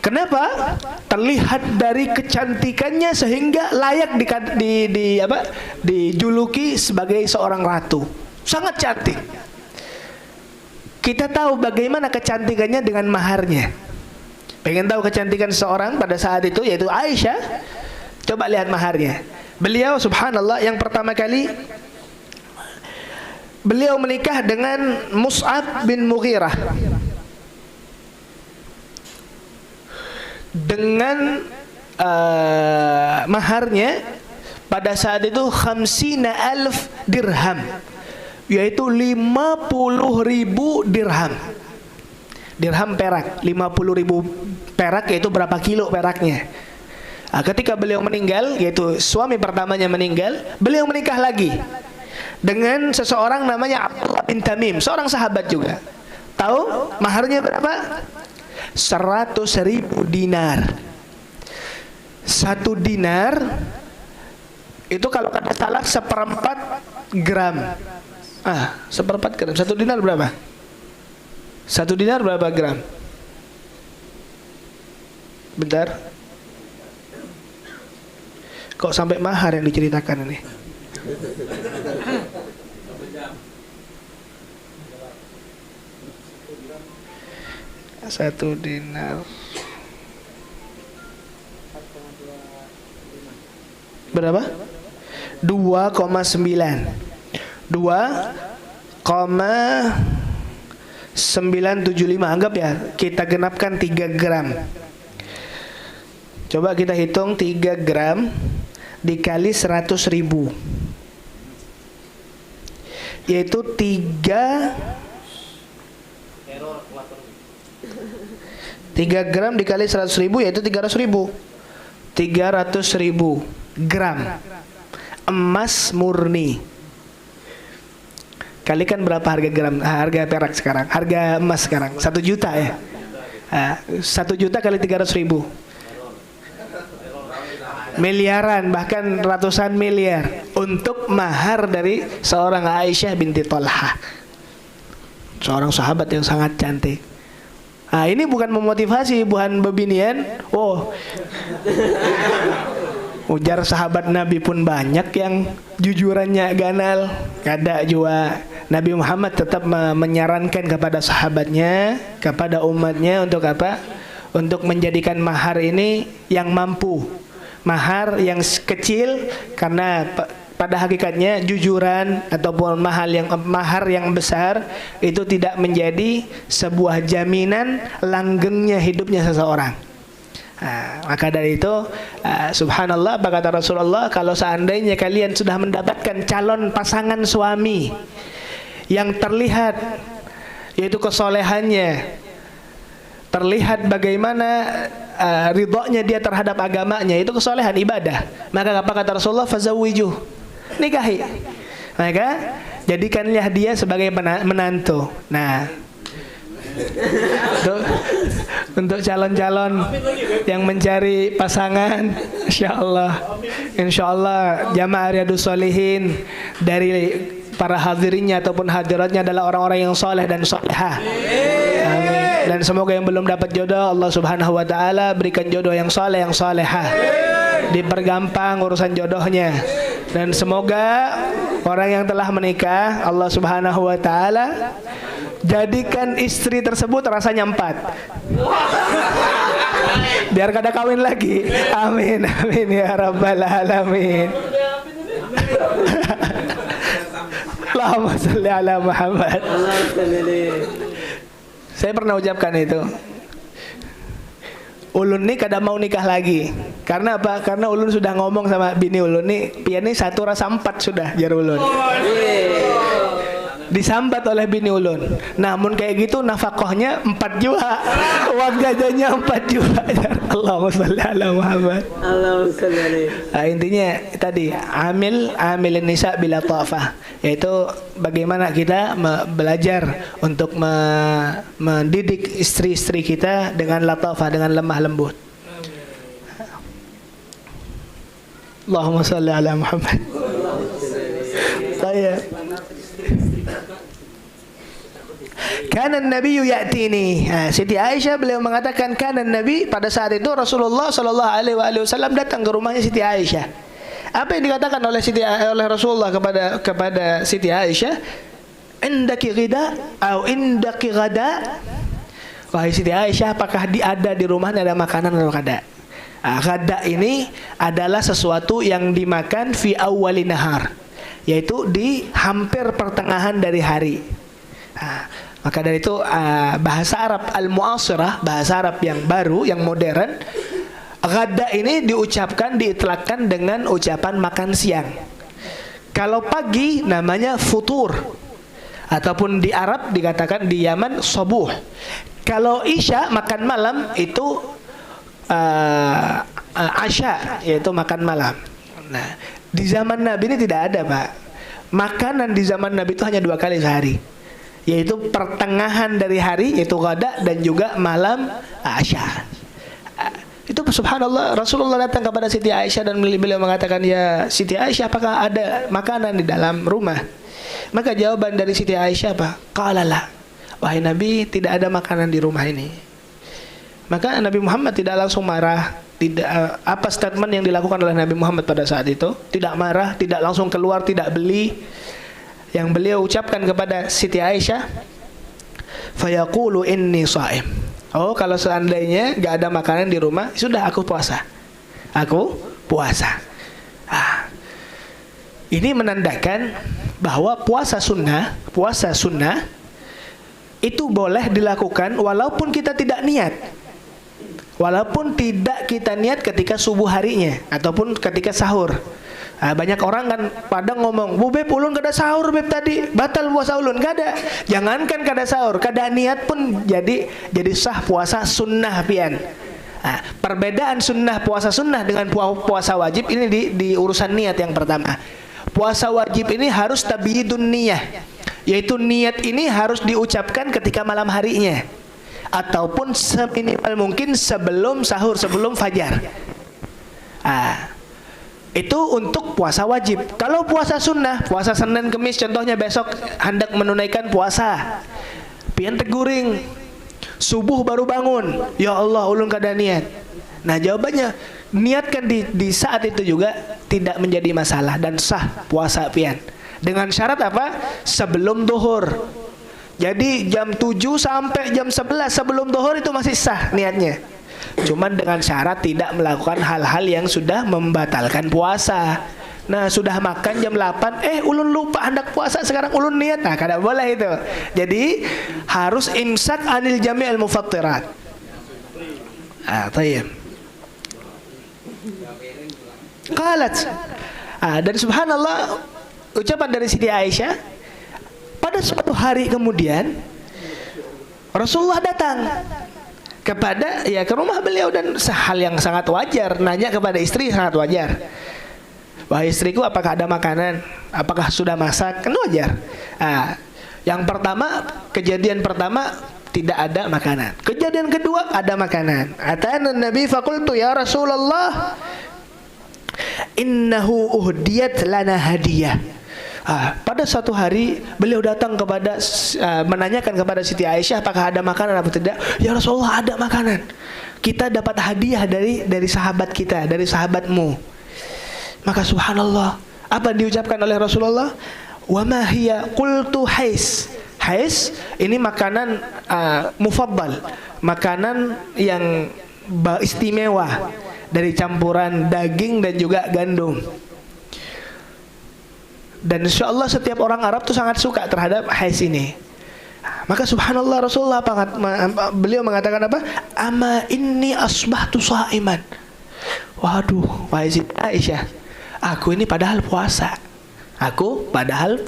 Kenapa? Terlihat dari kecantikannya sehingga layak dijuluki sebagai seorang ratu. Sangat cantik. Kita tahu bagaimana kecantikannya dengan maharnya. Pengen tahu kecantikan seseorang pada saat itu, yaitu Aisyah? Coba lihat maharnya. Beliau subhanallah yang pertama kali beliau menikah dengan Mus'ab bin Mughirah dengan maharnya pada saat itu 50.000 dirham, yaitu 50.000 dirham. Dirham perak, 50.000 perak, yaitu berapa kilo peraknya. Ketika beliau meninggal, yaitu suami pertamanya meninggal, beliau menikah lagi dengan seseorang namanya Abdullah bin Tamim, seorang sahabat juga. Tahu maharnya berapa? 100.000 dinar. 1 dinar itu kalau kata salah 1/4 gram. 1/4 gram. 1 dinar berapa? 1 dinar berapa gram? Bentar. Kok sampai mahar yang diceritakan ini? Satu dinar berapa? 2,9. 2,975. Anggap ya, kita genapkan 3 gram. Coba kita hitung 3 gram dikali 100.000, yaitu 3 gram dikali 100.000 yaitu 300.000. 300.000 gram emas murni. Kalikan berapa harga gram, harga perak sekarang, harga emas sekarang? 1 juta ya. 1 juta kali 300.000, miliaran, bahkan ratusan miliar untuk mahar dari seorang Aisyah binti Thalhah, seorang sahabat yang sangat cantik. Ini bukan memotivasi, bukan bebinian. Ujar sahabat Nabi pun banyak yang jujurannya ganal. Kada juga Nabi Muhammad tetap menyarankan kepada sahabatnya, kepada umatnya untuk apa? Untuk menjadikan mahar ini yang mampu. Mahar yang kecil, karena pada hakikatnya jujuran ataupun mahar yang besar itu tidak menjadi sebuah jaminan langgengnya hidupnya seseorang. Maka dari itu subhanallah, apa kata Rasulullah, kalau seandainya kalian sudah mendapatkan calon pasangan suami yang terlihat yaitu kesolehannya, terlihat bagaimana ridhonya dia terhadap agamanya, itu kesolehan ibadah, maka apa kata Rasulullah, fazawwijuh, nikahi, maka jadikanlah dia sebagai menantu. Nah, untuk calon-calon yang mencari pasangan, insya Allah jamaah Riyadhus Shalihin dari para hadirinnya ataupun hadiratnya adalah orang-orang yang soleh dan solehah. Amin. Dan semoga yang belum dapat jodoh, Allah Subhanahu wa taala berikan jodoh yang soleh, yang solehah, dipergampang urusan jodohnya. Dan semoga orang yang telah menikah, Allah Subhanahu wa taala jadikan istri tersebut rasanya 4, biar kada kawin lagi. Amin, amin ya rabbal alamin. Allahumma sholli ala Muhammad. Saya pernah ucapkan itu. Ulun nih kada mau nikah lagi. Karena apa? Karena ulun sudah ngomong sama bini ulun nih, pian nih 1 rasa 4 sudah jar ulun. Disambat oleh bini ulun. Namun kayak gitu nafkahnya 4 juga. Uang jajannya 4 juga. Allahumma sholli ala Muhammad. Allahumma sholli. Intinya tadi amilin nisa bila ta'fah, yaitu bagaimana kita belajar untuk mendidik istri-istri kita dengan latafah, dengan lemah lembut. Allahumma sholli ala Muhammad. kana Nabi ya'tini. Siti Aisyah beliau mengatakan kana Nabi, pada saat itu Rasulullah sallallahu alaihi wasallam datang ke rumahnya Siti Aisyah. Apa yang dikatakan oleh Rasulullah kepada Siti Aisyah? Indaki ghida atau indaki ghada? Wahai Siti Aisyah, apakah ada di rumahnya ada makanan atau kada? Ghada ini adalah sesuatu yang dimakan fi awwali nahar, yaitu di hampir pertengahan dari hari. Maka dari itu bahasa Arab al-mu'asirah, bahasa Arab yang baru, yang modern, ghada ini diucapkan, diitlakkan dengan ucapan makan siang. Kalau pagi namanya futur, ataupun di Arab dikatakan di Yaman subuh. Kalau isya, makan malam, itu asya, yaitu makan malam. Nah, di zaman Nabi ini tidak ada, Pak. Makanan di zaman Nabi itu hanya 2 kali sehari, yaitu pertengahan dari hari, yaitu ghada, dan juga malam asya. Itu subhanallah, Rasulullah datang kepada Siti Aisyah dan beliau mengatakan, ya Siti Aisyah, apakah ada makanan di dalam rumah? Maka jawaban dari Siti Aisyah apa? Qala la. Wahai Nabi, tidak ada makanan di rumah ini. Maka Nabi Muhammad tidak langsung marah. Apa statement yang dilakukan oleh Nabi Muhammad pada saat itu? Tidak marah, tidak langsung keluar, tidak beli. Yang beliau ucapkan kepada Siti Aisyah, fayaqulu inni sha'im. Oh, kalau seandainya gak ada makanan di rumah, sudah aku puasa. Aku puasa. Ini menandakan bahwa puasa sunnah itu boleh dilakukan walaupun kita tidak niat. Walaupun tidak kita niat ketika subuh harinya ataupun ketika sahur. Banyak orang kan pada ngomong, "Bu Beb, ulun kada sahur Beb tadi, batal puasa ulun." Kada. Jangankan kada sahur, kada niat pun jadi sah puasa sunnah pian. Perbedaan sunnah puasa sunnah dengan puasa wajib ini di urusan niat yang pertama. Puasa wajib ini harus tabyidun niyah, yaitu niat ini harus diucapkan ketika malam harinya ataupun seminimal mungkin sebelum sahur, sebelum fajar. Itu untuk puasa wajib. Kalau puasa sunnah, puasa Senin Kemis contohnya, besok hendak menunaikan puasa, pian teguring, subuh baru bangun, ya Allah ulun kada niat. Nah jawabannya, niatkan di saat itu juga tidak menjadi masalah dan sah puasa pian. Dengan syarat apa? Sebelum duhur. Jadi jam 7 sampai jam 11 sebelum duhur itu masih sah niatnya. Cuman dengan syarat tidak melakukan hal-hal yang sudah membatalkan puasa. Nah, sudah makan jam 8, ulun lupa hendak puasa sekarang ulun niat. Nah, kada boleh itu. Jadi harus imsak anil jami'il mufattirat. Tayyib. Qalat. Dan subhanallah, ucapan dari Siti Aisyah, pada suatu hari kemudian Rasulullah datang ke rumah beliau, dan hal yang sangat wajar, nanya kepada istri sangat wajar. Wahai istriku, apakah ada makanan? Apakah sudah masak? Kan wajar. Yang pertama, kejadian pertama tidak ada makanan. Kejadian kedua ada makanan. Atana Nabi faqultu ya Rasulullah, innahu uhdiyat lana hadiyah. Pada suatu hari beliau datang menanyakan kepada Siti Aisyah apakah ada makanan atau tidak. Ya Rasulullah, ada makanan. Kita dapat hadiah dari sahabat kita, dari sahabatmu. Maka subhanallah, apa diucapkan oleh Rasulullah? Wa ma hiya qultu hais. Hais ini makanan mufaddal, makanan yang istimewa dari campuran daging dan juga gandum. Dan insya Allah setiap orang Arab tuh sangat suka terhadap hais ini. Maka subhanallah, Rasulullah beliau mengatakan apa? Ama inni asbahtu sha'iman. Waduh, wahai Siti Aisyah, aku ini padahal puasa. Aku padahal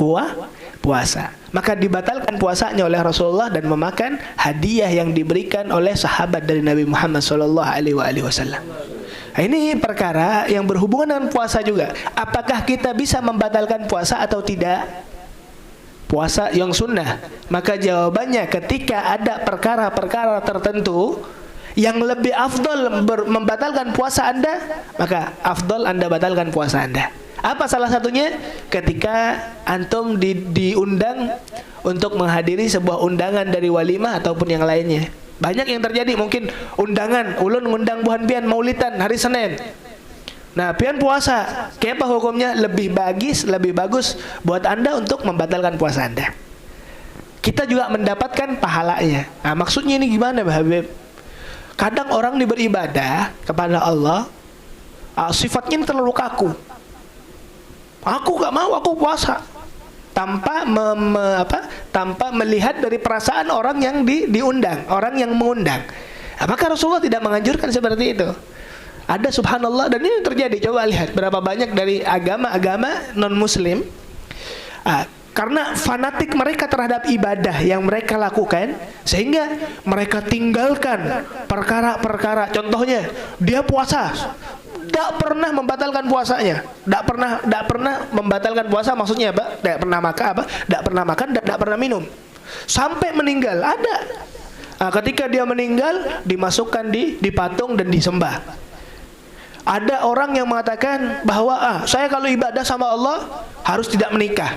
puasa. Maka dibatalkan puasanya oleh Rasulullah dan memakan hadiah yang diberikan oleh sahabat dari Nabi Muhammad SAW. Ini perkara yang berhubungan dengan puasa juga. Apakah kita bisa membatalkan puasa atau tidak? Puasa yang sunnah. Maka jawabannya, ketika ada perkara-perkara tertentu yang lebih afdol membatalkan puasa Anda, maka afdol Anda batalkan puasa Anda. Apa salah satunya? Ketika antum diundang untuk menghadiri sebuah undangan dari walimah ataupun yang lainnya. Banyak yang terjadi, mungkin undangan, ulun ngundang buhan pian maulidan hari Senin. Nah, pian puasa, kayak apa hukumnya? Lebih bagus buat Anda untuk membatalkan puasa Anda. Kita juga mendapatkan pahalanya. Nah, maksudnya ini gimana, Pak Habib? Kadang orang ini beribadah kepada Allah, sifatnya terlalu kaku. Aku gak mau, aku puasa. Tanpa tanpa melihat dari perasaan orang yang diundang, orang yang mengundang. Maka Rasulullah tidak menganjurkan seperti itu. Ada subhanallah, dan ini terjadi. Coba lihat berapa banyak dari agama-agama non-muslim, karena fanatik mereka terhadap ibadah yang mereka lakukan, sehingga mereka tinggalkan perkara-perkara. Contohnya, dia puasa, tidak pernah membatalkan puasanya, tidak pernah membatalkan puasa. Maksudnya apa? Tidak pernah makan, dan tidak pernah minum sampai meninggal. Ada. Ketika dia meninggal, dimasukkan di patung dan disembah. Ada orang yang mengatakan bahwa saya kalau ibadah sama Allah harus tidak menikah.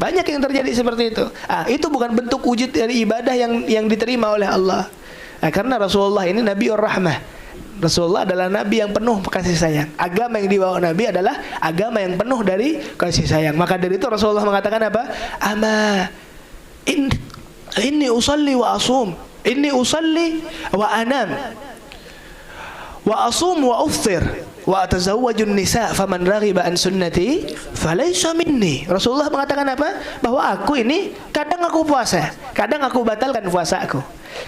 Banyak yang terjadi seperti itu. Itu bukan bentuk wujud dari ibadah yang diterima oleh Allah. Karena Rasulullah ini Nabiur Rahmah. Rasulullah adalah Nabi yang penuh kasih sayang. Agama yang dibawa Nabi adalah agama yang penuh dari kasih sayang. Maka dari itu Rasulullah mengatakan apa? Inni usalli wa asum. Inni usalli wa anam. Wa asum wa uftir. Wa atazawwajun nisa faman raghiba an sunnati falaysa minni. Rasulullah mengatakan apa? Bahwa aku ini kadang aku puasa, kadang aku batalkan puasa aku.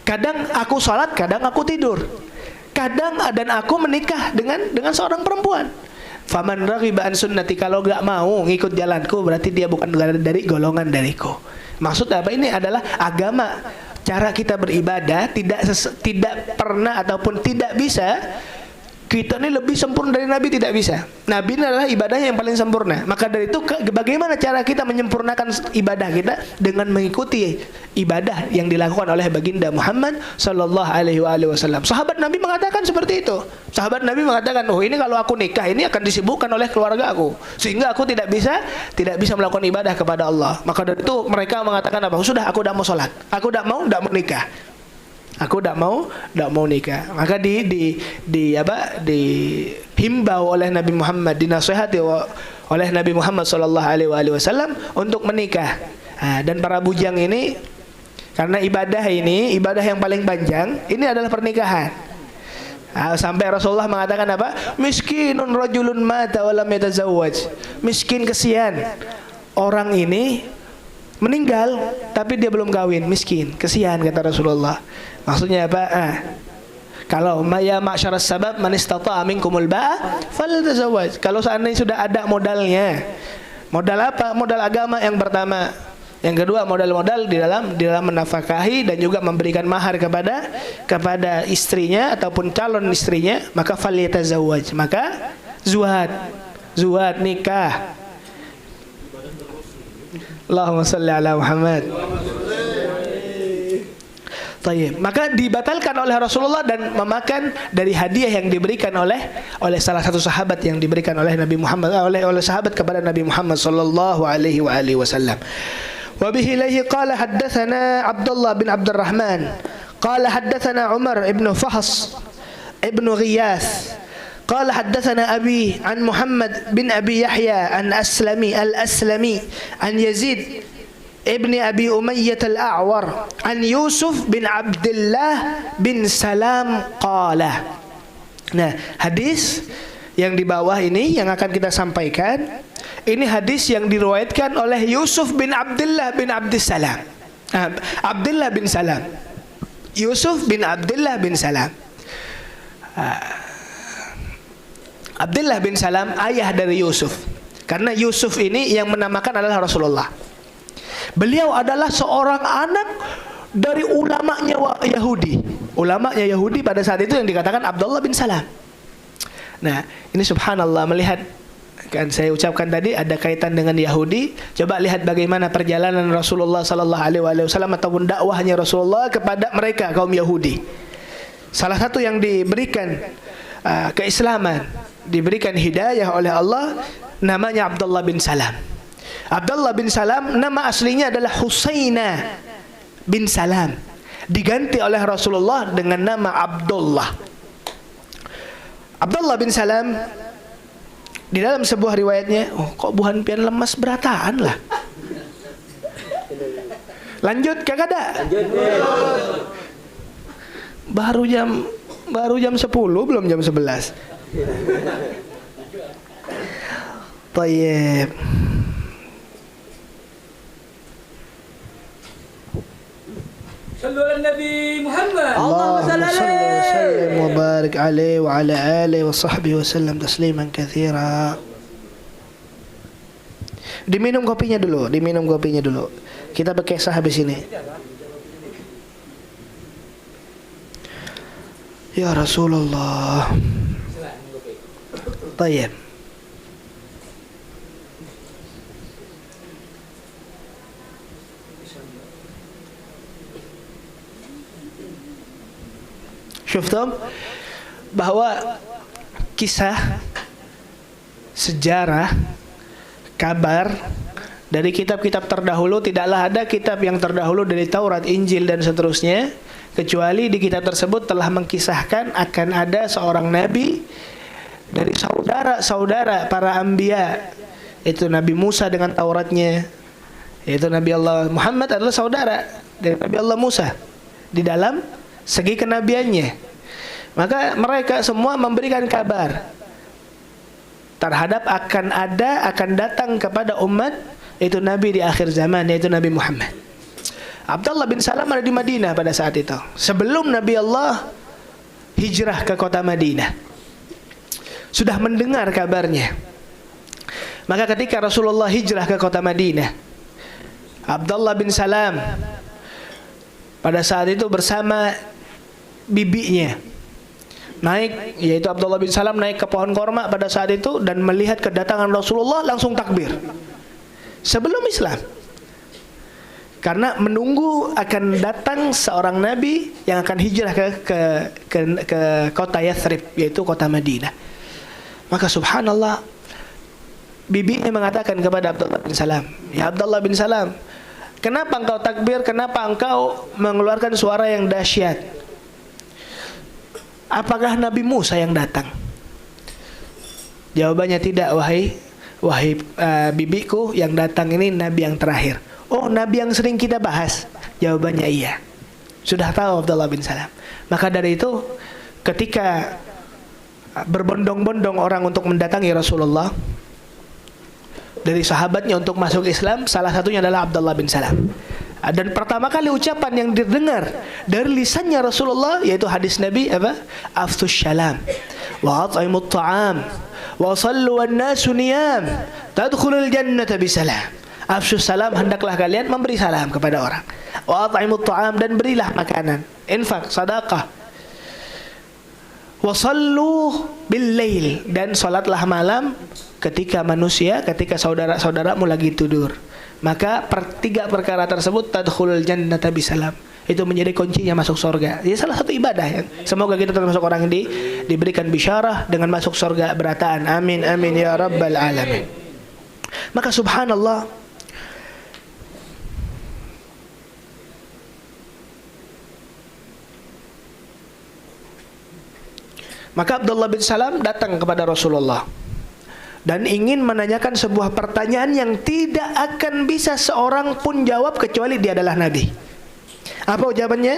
Kadang aku salat, kadang aku tidur. Kadang dan aku menikah dengan seorang perempuan. Faman raghiba an sunnati, kalau enggak mau ngikut jalanku berarti dia bukan dari golongan dariku. Maksud apa? Ini adalah agama. Cara kita beribadah tidak pernah ataupun tidak bisa kita ini lebih sempurna dari Nabi, tidak bisa. Nabi ini adalah ibadahnya yang paling sempurna. Maka dari itu bagaimana cara kita menyempurnakan ibadah kita? Dengan mengikuti ibadah yang dilakukan oleh baginda Muhammad sallallahu alaihi wasallam. Sahabat Nabi mengatakan seperti itu. Sahabat Nabi mengatakan, ini kalau aku nikah ini akan disibukkan oleh keluarga aku, sehingga aku tidak bisa melakukan ibadah kepada Allah. Maka dari itu mereka mengatakan apa? Sudah, aku tidak mau sholat, aku tidak mau nikah. Aku tidak mau nikah. Maka dihimbau oleh Nabi Muhammad, dinasihati oleh Nabi Muhammad sallallahu alaihi wasallam untuk menikah. Dan para bujang ini, karena ibadah yang paling panjang, ini adalah pernikahan. Sampai Rasulullah mengatakan apa? Miskinun rajulun mata wa lam yatazawwaj. Miskin, kesian. Orang ini meninggal tapi dia belum kawin, miskin, kesian, kata Rasulullah. Maksudnya apa? Kalau ya ma'syaras sabab man istata'a minkumul ba'a falyatazawwaj. Kalau seandainya sudah ada modalnya. Modal apa? Modal agama yang pertama. Yang kedua, modal di dalam menafkahi dan juga memberikan mahar kepada istrinya ataupun calon istrinya, maka falyatazawwaj. Maka zuhad nikah. Allahumma salli ala Muhammad. Tayyib. Maka dibatalkan oleh Rasulullah dan memakan dari hadiah yang diberikan oleh salah satu sahabat yang diberikan oleh Nabi Muhammad, oleh sahabat kepada Nabi Muhammad sallallahu alaihi wasallam. Wa bihi ilaihi qala haddatsana Abdullah bin Abdurrahman qala haddatsana Umar ibn Fahs ibn Ghiyath qala haddatsana Abi an Muhammad bin Abi Yahya an Aslami al-Aslami an Yazid ibn Abi Umayyah al-A'war an Yusuf bin Abdullah bin Salam qala. Nah, hadis yang di bawah ini yang akan kita sampaikan, ini hadis yang diriwayatkan oleh Yusuf bin Abdullah bin Abdussalam. Abdullah bin Salam. Yusuf bin Abdullah bin Salam. Abdullah bin Salam ayah dari Yusuf. Karena Yusuf ini yang menamakan adalah Rasulullah. Beliau adalah seorang anak dari ulamanya Yahudi. Ulamanya Yahudi pada saat itu yang dikatakan Abdullah bin Salam. Nah, ini subhanallah, melihat kan saya ucapkan tadi ada kaitan dengan Yahudi. Coba lihat bagaimana perjalanan Rasulullah sallallahu alaihi wasallam ataupun dakwahnya Rasulullah kepada mereka kaum Yahudi. Salah satu yang diberikan keislaman diberikan hidayah oleh Allah, namanya Abdullah bin Salam. Abdullah bin Salam nama aslinya adalah Husaina bin Salam, diganti oleh Rasulullah dengan nama Abdullah. Abdullah bin Salam di dalam sebuah riwayatnya, kok buhan pian lemas berataan lah. Lanjut kagak ada? Baru jam 10, belum jam 11. Tayyib. Sallu ala Nabi Muhammad. Allahumma salli wa sallim wa barik alaihi wa ala alihi wa sahbihi wa sallam tasliman katsira. Diminum kopinya dulu. Kita berkisah habis ini. Ya Rasulullah. Tayyib. Syuftum bahwa kisah, sejarah, kabar dari kitab-kitab terdahulu, tidaklah ada kitab yang terdahulu dari Taurat, Injil dan seterusnya kecuali di kitab tersebut telah mengkisahkan akan ada seorang nabi dari saudara-saudara para anbiya, itu Nabi Musa dengan Tauratnya, yaitu Nabi Allah Muhammad adalah saudara dari Nabi Allah Musa di dalam segi kenabiannya. Maka mereka semua memberikan kabar terhadap akan datang kepada umat itu Nabi di akhir zaman, yaitu Nabi Muhammad. Abdullah bin Salam ada di Madinah pada saat itu, sebelum Nabi Allah hijrah ke kota Madinah. Sudah mendengar kabarnya. Maka ketika Rasulullah hijrah ke kota Madinah, Abdullah bin Salam pada saat itu bersama bibinya naik, yaitu Abdullah bin Salam naik ke pohon korma pada saat itu dan melihat kedatangan Rasulullah langsung takbir sebelum Islam, karena menunggu akan datang seorang nabi yang akan hijrah ke kota Yathrib, yaitu kota Madinah. Maka subhanallah, bibinya mengatakan kepada Abdullah bin Salam, ya Abdullah bin Salam, kenapa engkau takbir? Kenapa engkau mengeluarkan suara yang dahsyat? Apakah Nabi Musa yang datang? Jawabannya tidak, wahai bibiku, yang datang ini Nabi yang terakhir. Oh, Nabi yang sering kita bahas? Jawabannya iya. Sudah tahu Abdullah bin Salam. Maka dari itu, ketika berbondong-bondong orang untuk mendatangi Rasulullah dari sahabatnya untuk masuk Islam, salah satunya adalah Abdullah bin Salam. Dan pertama kali ucapan yang didengar dari lisannya Rasulullah yaitu hadis Nabi apa? Afsus salam wa at'imut ta'am wa sallu wan nasu niyam tadkhulul jannata bisalam. Afsus salam, hendaklah kalian memberi salam kepada orang. Wa at'imut ta'am, dan berilah makanan, infak, sedekah. Wa sallu bil lail, dan salatlah malam ketika saudara-saudaramu lagi tidur. Maka tiga perkara tersebut tadkhulul jannata bisalam, itu menjadi kuncinya masuk surga. Jadi salah satu ibadah yang semoga kita termasuk orang yang diberikan bisyarah dengan masuk surga berataan. Amin amin ya rabbal alamin. Maka subhanallah, maka Abdullah bin Salam datang kepada Rasulullah dan ingin menanyakan sebuah pertanyaan yang tidak akan bisa seorang pun jawab kecuali dia adalah Nabi. Apa jawabannya?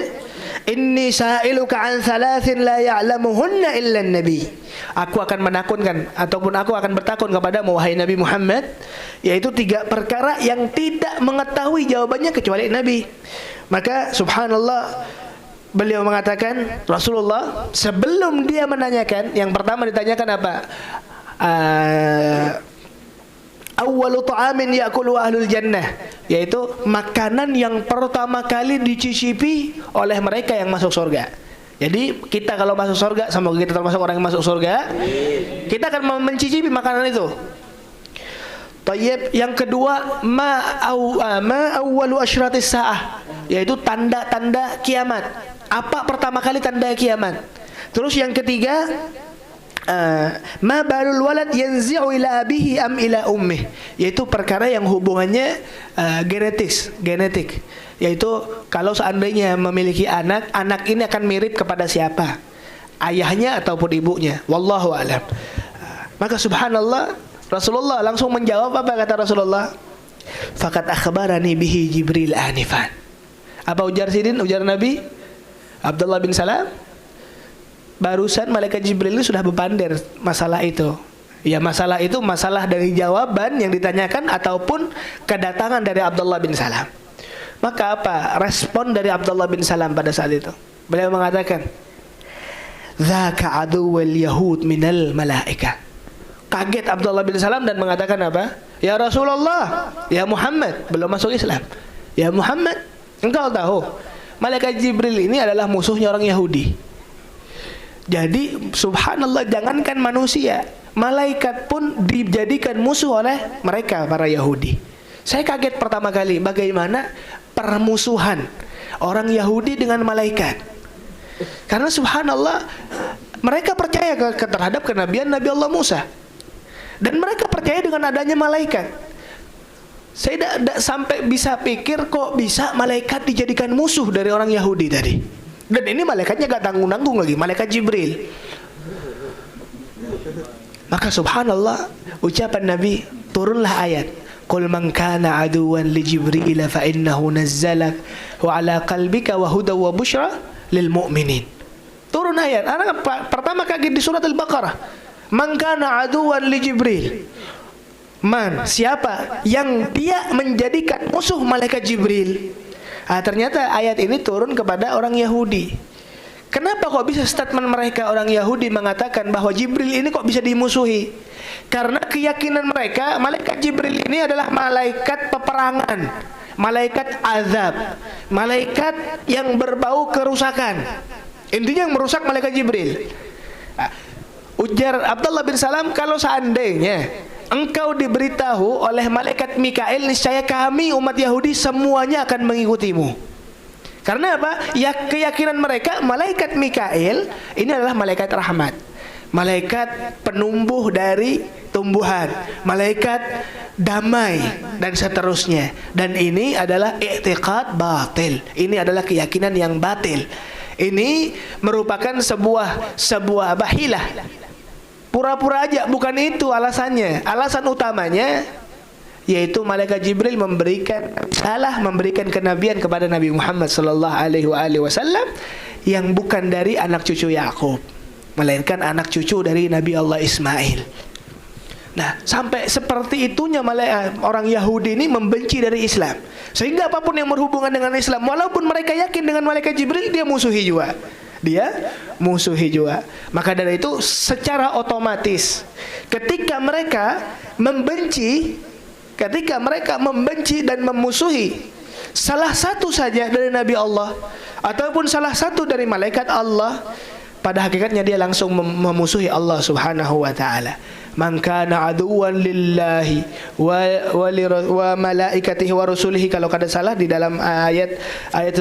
Inni sa'iluka an thalathin la ya'lamuhunna illa Nabi. Aku akan menakunkan ataupun aku akan bertakun kepadamu wahai Nabi Muhammad, yaitu tiga perkara yang tidak mengetahui jawabannya kecuali Nabi. Maka subhanallah, beliau mengatakan, Rasulullah sebelum dia menanyakan, yang pertama ditanyakan apa? Awwalu ta'amin ya'kulu ahlul jannah, yaitu makanan yang pertama kali dicicipi oleh mereka yang masuk surga. Jadi kita kalau masuk surga, semoga kita termasuk orang yang masuk surga, kita akan mencicipi makanan itu. Tayyib. Yang kedua, ma awwalu asyratis sa'ah, yaitu tanda-tanda kiamat. Apa pertama kali tanda kiamat? Terus yang ketiga, ma balul walad yanzi'u ila abihi am ila ummih, yaitu perkara yang hubungannya genetik, yaitu kalau seandainya memiliki anak, anak ini akan mirip kepada siapa, ayahnya ataupun ibunya, wallahu a'lam. Maka subhanallah, Rasulullah langsung menjawab. Apa kata Rasulullah? Faqad akhbarani bihi Jibril anifan. Apa ujar Nabi Abdullah bin Salam? Barusan malaikat Jibril itu sudah berpandir masalah itu. Ya, masalah itu masalah dari jawaban yang ditanyakan ataupun kedatangan dari Abdullah bin Salam. Maka apa respon dari Abdullah bin Salam pada saat itu? Beliau mengatakan, "Dzaka aduwwal yahud minal malaika." Kaget Abdullah bin Salam dan mengatakan apa? "Ya Rasulullah, ya Muhammad," belum masuk Islam. "Ya Muhammad, engkau tahu malaikat Jibril ini adalah musuhnya orang Yahudi." Jadi subhanallah, jangankan manusia, malaikat pun dijadikan musuh oleh mereka para Yahudi. Saya kaget pertama kali bagaimana permusuhan orang Yahudi dengan malaikat. Karena subhanallah, mereka percaya terhadap kenabian Nabi Allah Musa, dan mereka percaya dengan adanya malaikat. Saya tidak sampai bisa pikir kok bisa malaikat dijadikan musuh dari orang Yahudi tadi. Dan ini malaikatnya gak tanggung-tanggung lagi, malaikat Jibril. Maka subhanallah, ucapan Nabi, turunlah ayat, "Qul man kana aduwan li Jibril fa innahu nazzalak wa ala qalbika wa huda wa busyra lil mu'minin." Turun ayat. Anak pertama kaget di surat Al-Baqarah. Man kana aduwan li Jibril. Man, siapa yang dia menjadikan musuh malaikat Jibril? Ternyata ayat ini turun kepada orang Yahudi. Kenapa kok bisa statement mereka orang Yahudi mengatakan bahwa Jibril ini kok bisa dimusuhi? Karena keyakinan mereka malaikat Jibril ini adalah malaikat peperangan, malaikat azab, malaikat yang berbau kerusakan. Intinya yang merusak malaikat Jibril. Ujar Abdullah bin Salam, kalau seandainya engkau diberitahu oleh malaikat Mikail, niscaya kami umat Yahudi semuanya akan mengikutimu. Karena apa? Ya, keyakinan mereka malaikat Mikail ini adalah malaikat rahmat, malaikat penumbuh dari tumbuhan, malaikat damai dan seterusnya. Dan ini adalah i'tiqad batil. Ini adalah keyakinan yang batil. Ini merupakan sebuah bahilah. Pura-pura aja, bukan itu alasannya. Alasan utamanya yaitu malaikat Jibril memberikan kenabian kepada Nabi Muhammad sallallahu alaihi wasallam yang bukan dari anak cucu Yakub, melainkan anak cucu dari Nabi Allah Ismail. Nah, sampai seperti itunya orang Yahudi ini membenci dari Islam. Sehingga apapun yang berhubungan dengan Islam, walaupun mereka yakin dengan malaikat Jibril, dia musuhi juga. Maka dari itu secara otomatis ketika mereka membenci dan memusuhi salah satu saja dari Nabi Allah ataupun salah satu dari malaikat Allah, pada hakikatnya dia langsung memusuhi Allah Subhanahu wa taala. Man kana aduwan lillahi wa malaikatihi wa rusulihi, kalau kada salah di dalam ayat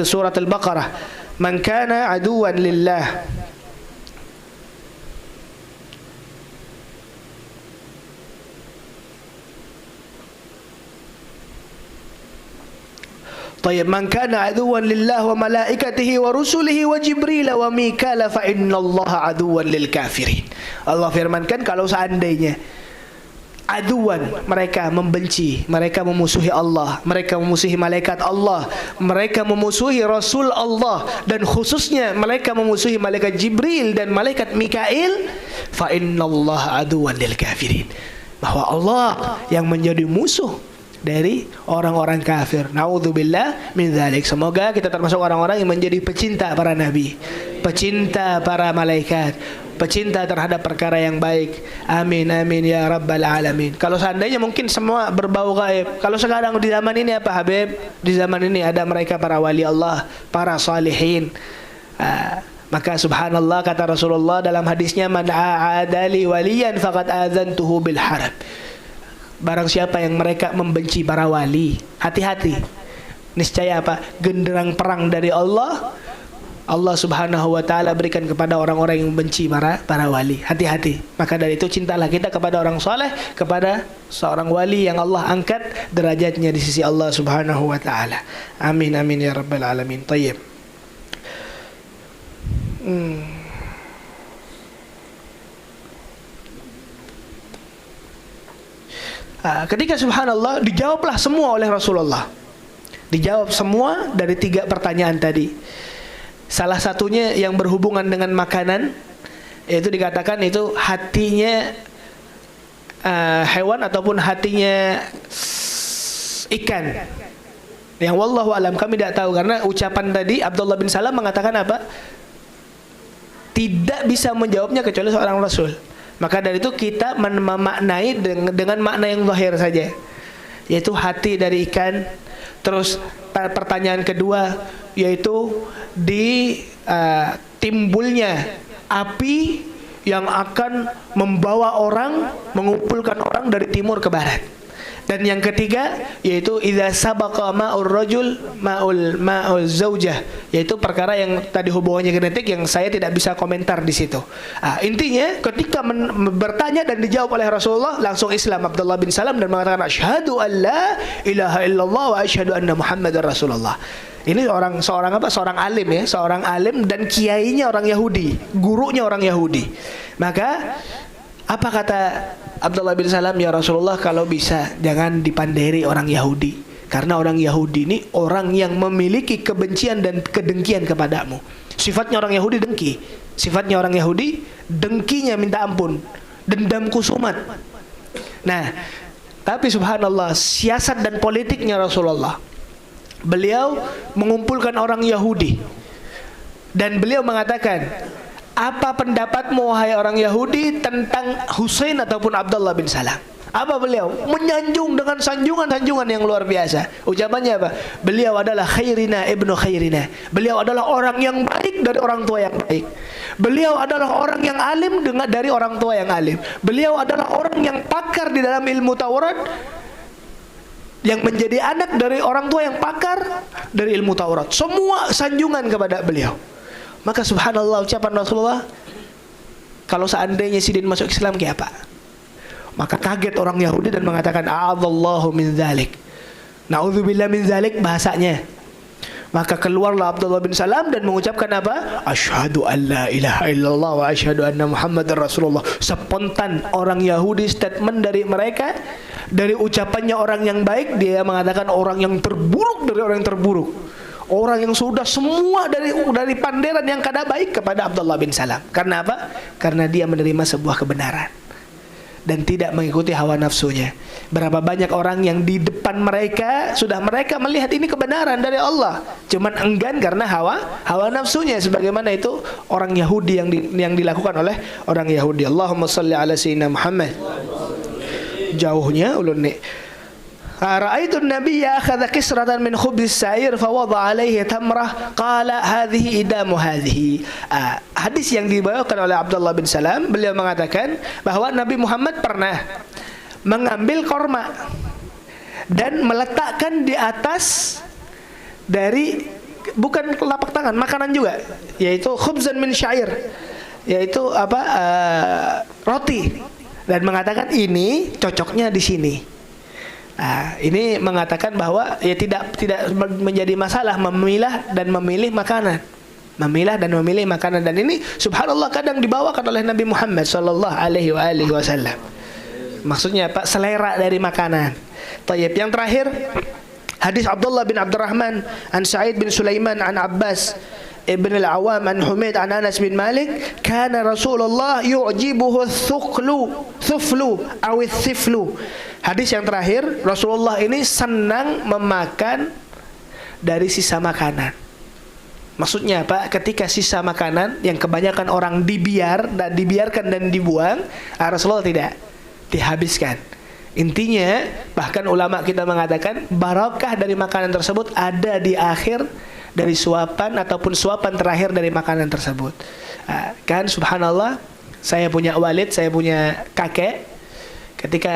surat Al-Baqarah. Man kana aduwan lillah, طيب man kana aduwan lillah wa malaikatihi wa rusulihi wa Jibril wa Mikala fa innallaha aduwan lil kafirin. Allah firmankan, kalau seandainya aduan, mereka membenci, mereka memusuhi Allah, mereka memusuhi malaikat Allah, mereka memusuhi Rasul Allah, dan khususnya mereka memusuhi malaikat Jibril dan malaikat Mikail, fa innallaha aduwan lil kafirin, bahwa Allah yang menjadi musuh dari orang-orang kafir. Naudzubillah min dzalik. Semoga kita termasuk orang-orang yang menjadi pecinta para nabi, pecinta para malaikat, pecinta terhadap perkara yang baik. Amin amin ya rabbal alamin. Kalau seandainya mungkin semua berbau gaib, kalau sekarang di zaman ini apa Habib? Di zaman ini ada mereka para wali Allah, para salihin. Maka subhanallah, kata Rasulullah dalam hadisnya, man a'adali waliyan faqad adzantuhu bil harb. Barang siapa yang mereka membenci para wali, hati-hati. Niscaya apa? Genderang perang dari Allah Allah Subhanahu wa taala berikan kepada orang-orang yang benci para wali. Hati-hati. Maka dari itu cintalah kita kepada orang soleh, kepada seorang wali yang Allah angkat derajatnya di sisi Allah Subhanahu wa taala. Amin amin ya rabbal alamin. Thayyib. Ketika subhanallah dijawablah semua oleh Rasulullah. Dijawab semua dari 3 pertanyaan tadi. Salah satunya yang berhubungan dengan makanan, yaitu dikatakan itu hatinya hewan ataupun hatinya ikan. Yang wallahu alam, kami tidak tahu, karena ucapan tadi Abdullah bin Salam mengatakan apa? Tidak bisa menjawabnya kecuali seorang Rasul. Maka dari itu kita memaknai dengan makna yang zahir saja, yaitu hati dari ikan. Terus pertanyaan kedua yaitu timbulnya api yang akan membawa orang, mengumpulkan orang dari timur ke barat. Dan yang ketiga yaitu idza sabaqa ma'ur rajul ma'ul zaujah, yaitu perkara yang tadi hubungannya genetik yang saya tidak bisa komentar di situ. Intinya ketika bertanya dan dijawab oleh Rasulullah, langsung Islam Abdullah bin Salam dan mengatakan asyhadu an la ilaha illallah wa asyhadu anna Muhammadar Rasulullah. Ini seorang alim ya, seorang alim dan kiainya orang Yahudi, gurunya orang Yahudi. Maka apa kata Abdullah bin Salam, ya Rasulullah, kalau bisa jangan dipanderi orang Yahudi, karena orang Yahudi ini orang yang memiliki kebencian dan kedengkian kepadamu. Sifatnya orang Yahudi dengki. Sifatnya orang Yahudi dengkinya minta ampun, dendam kusumat. Nah, tapi subhanallah, siasat dan politiknya Rasulullah, beliau mengumpulkan orang Yahudi dan beliau mengatakan, apa pendapatmu wahai orang Yahudi tentang Husain ataupun Abdullah bin Salam? Apa beliau? Menyanjung dengan sanjungan-sanjungan yang luar biasa. Ucapannya apa? Beliau adalah khairina ibnu khairina. Beliau adalah orang yang baik dari orang tua yang baik. Beliau adalah orang yang alim dari orang tua yang alim. Beliau adalah orang yang pakar di dalam ilmu Taurat, yang menjadi anak dari orang tua yang pakar dari ilmu Taurat. Semua sanjungan kepada beliau. Maka subhanallah, ucapan Rasulullah, kalau seandainya Sidin masuk Islam kayak apa? Maka kaget orang Yahudi dan mengatakan a'adzallahu min dzalik. Na'udzubillah min dzalik bahasanya. Maka keluarlah Abdullah bin Salam dan mengucapkan apa? Asyhadu an la ilaha illallah wa asyhadu anna Muhammadar Rasulullah. Spontan orang Yahudi statement dari mereka, dari ucapannya orang yang baik, dia mengatakan orang yang terburuk dari orang yang terburuk. Orang yang sudah semua dari panderan yang kada baik kepada Abdullah bin Salam. Karena apa? Karena dia menerima sebuah kebenaran dan tidak mengikuti hawa nafsunya. Berapa banyak orang yang di depan mereka sudah mereka melihat ini kebenaran dari Allah, cuman enggan karena hawa nafsunya, sebagaimana itu orang Yahudi yang dilakukan oleh orang Yahudi. Allahumma shalli ala sayyidina Muhammad. Jauhnya ulun nih. Ra'aitu an-nabiyya akhadha kisratan min khubzis sa'ir fa wada'a 'alaihi tamrah qala hadhihi idamu hadhihi. Hadis yang dibawakan oleh Abdullah bin Salam, beliau mengatakan bahwa Nabi Muhammad pernah mengambil korma dan meletakkan di atas dari, bukan telapak tangan, makanan juga, yaitu khubzan min syair, yaitu roti, dan mengatakan ini cocoknya di sini. Ini mengatakan bahwa ya tidak menjadi masalah memilah dan memilih makanan. Memilah dan memilih makanan, dan ini subhanallah kadang dibawakan oleh Nabi Muhammad sallallahu alaihi wasallam. Maksudnya apa? Selera dari makanan. Tayyib, yang terakhir hadis Abdullah bin Abdurrahman an Sa'id bin Sulaiman an Abbas Ibn al-Awam an Humaid an Anas bin Malik, kana Rasulullah yu'jibuhu thuflu aw thiflu. Hadis yang terakhir, Rasulullah ini senang memakan dari sisa makanan. Maksudnya apa? Ketika sisa makanan yang kebanyakan orang dibiarkan dan dibuang, Rasulullah tidak, dihabiskan. Intinya, bahkan ulama kita mengatakan barakah dari makanan tersebut ada di akhir dari suapan ataupun suapan terakhir dari makanan tersebut. Kan subhanallah, saya punya walid, saya punya kakek. Ketika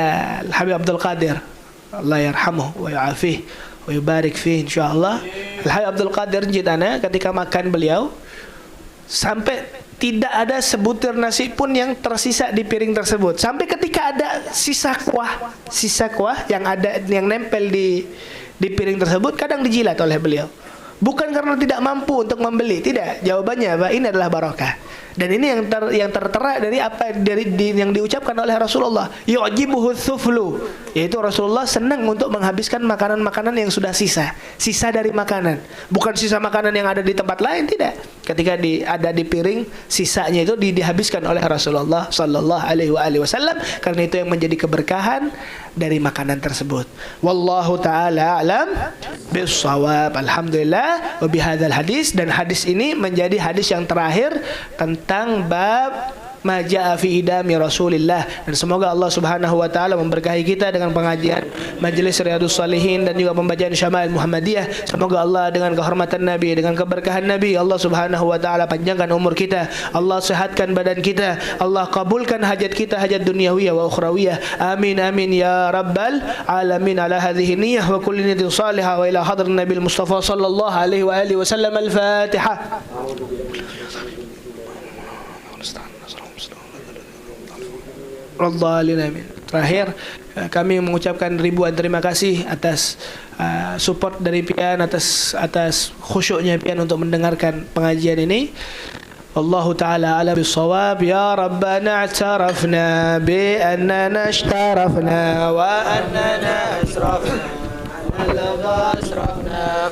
Habib Abdul Qadir, Allah yarhamuh wa ya'afih wa yubarik fih insyaallah, Habib Abdul Qadir jitana, ketika makan beliau sampai tidak ada sebutir nasi pun yang tersisa di piring tersebut. Sampai ketika ada sisa kuah yang ada yang nempel di piring tersebut, kadang dijilat oleh beliau. Bukan karena tidak mampu untuk membeli, tidak. Jawabannya apa? Ini adalah barokah. Dan ini yang tertera dari apa yang diucapkan oleh Rasulullah. Yu'jibuhu tsuflu, yaitu Rasulullah senang untuk menghabiskan makanan-makanan yang sudah sisa dari makanan. Bukan sisa makanan yang ada di tempat lain, tidak. Ketika ada di piring, sisanya itu dihabiskan oleh Rasulullah sallallahu alaihi wasallam, karena itu yang menjadi keberkahan dari makanan tersebut. Wallahu taala alam bissawab. Alhamdulillah wa bihadzal hadis, dan hadis ini menjadi hadis yang terakhir tentang bab ma jaa fi idami Rasulillah. Dan semoga Allah Subhanahu wa taala memberkahi kita dengan pengajian Majelis Riyadhus Shalihin dan juga pembacaan Syama'il Muhammadiyah. Semoga Allah dengan kehormatan Nabi, dengan keberkahan Nabi, Allah Subhanahu wa taala panjangkan umur kita, Allah sehatkan badan kita, Allah kabulkan hajat kita, hajat duniawiyah wa ukhrawiyah. Amin amin ya rabbal alamin. Ala hadhihi niyyah wa kulli niyatin salihah wa ila hadrin Nabil Mustafa sallallahu alaihi wa alihi wasallam. Al-Fatihah. Terakhir, kami mengucapkan ribuan terima kasih atas support dari Pian, atas khusyuknya Pian untuk mendengarkan pengajian ini. Allahu ta'ala ala bisawab. Ya Rabbana i'tarafna bi annana ishtarafna wa annana asrafna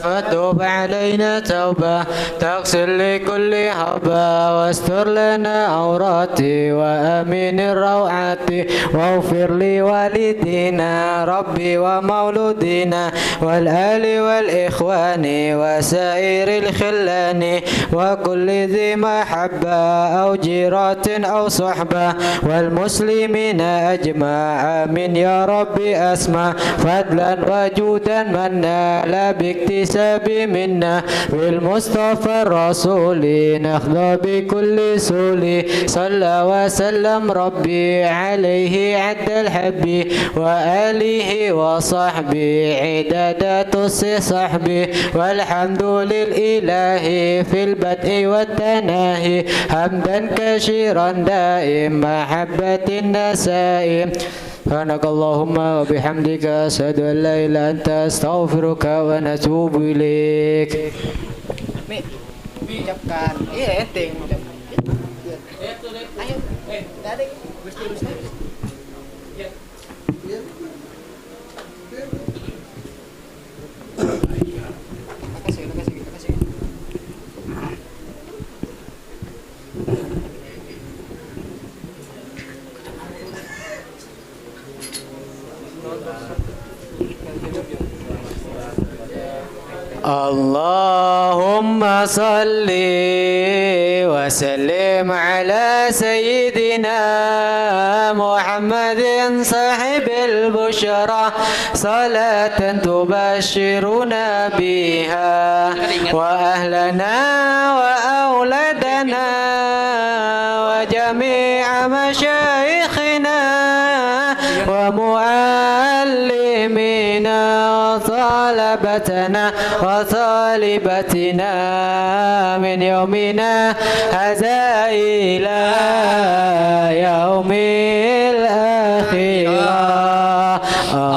فتوب علينا توبة تغسل لكل هبة واستر لنا عوراتي وأمين الروعات واغفر لوالدينا ربي ومولودينا والآل والإخوان وسائر الخلان وكل ذي محبة أو جيرات أو صحبة والمسلمين أجمع آمين يا ربي أسمع فضلا وجودا منا لا باكتساب منا بالمصطفى الرسول نخضى بكل سول صلى وسلم ربي عليه عد الحب وآله وصحبه عدادات صحبه والحمد للإله في البدء والتناهي حمدا كثيرا دائم محبة النسائم. سبحانك اللهم وبحمدك أشهد أن لا إله إلا أنت أستغفرك ونتوب إليك. Ucapkan, iya enteng. Ayo, dari. Makasih. اللهم صل وسلم على سيدنا محمد صاحب البشرى صلاة تبشرنا بها وأهلنا وأولادنا وجميع مشايخنا ومعلمينا وطلبتنا وطالبتنا من يومنا هذا إلى يوم الآخرة.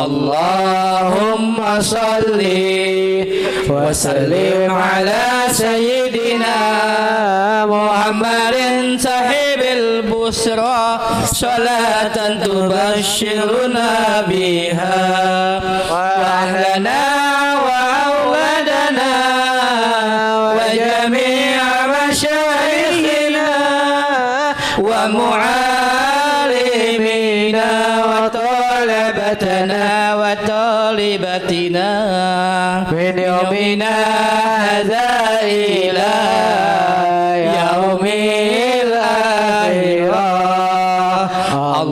اللهم صل وسلم على سيدنا محمد صاحب البشرى صلاة تبشرنا بها وأهلنا وأولادنا وجميع مشايخنا ومعلمينا وطالبتنا من يومنا هذا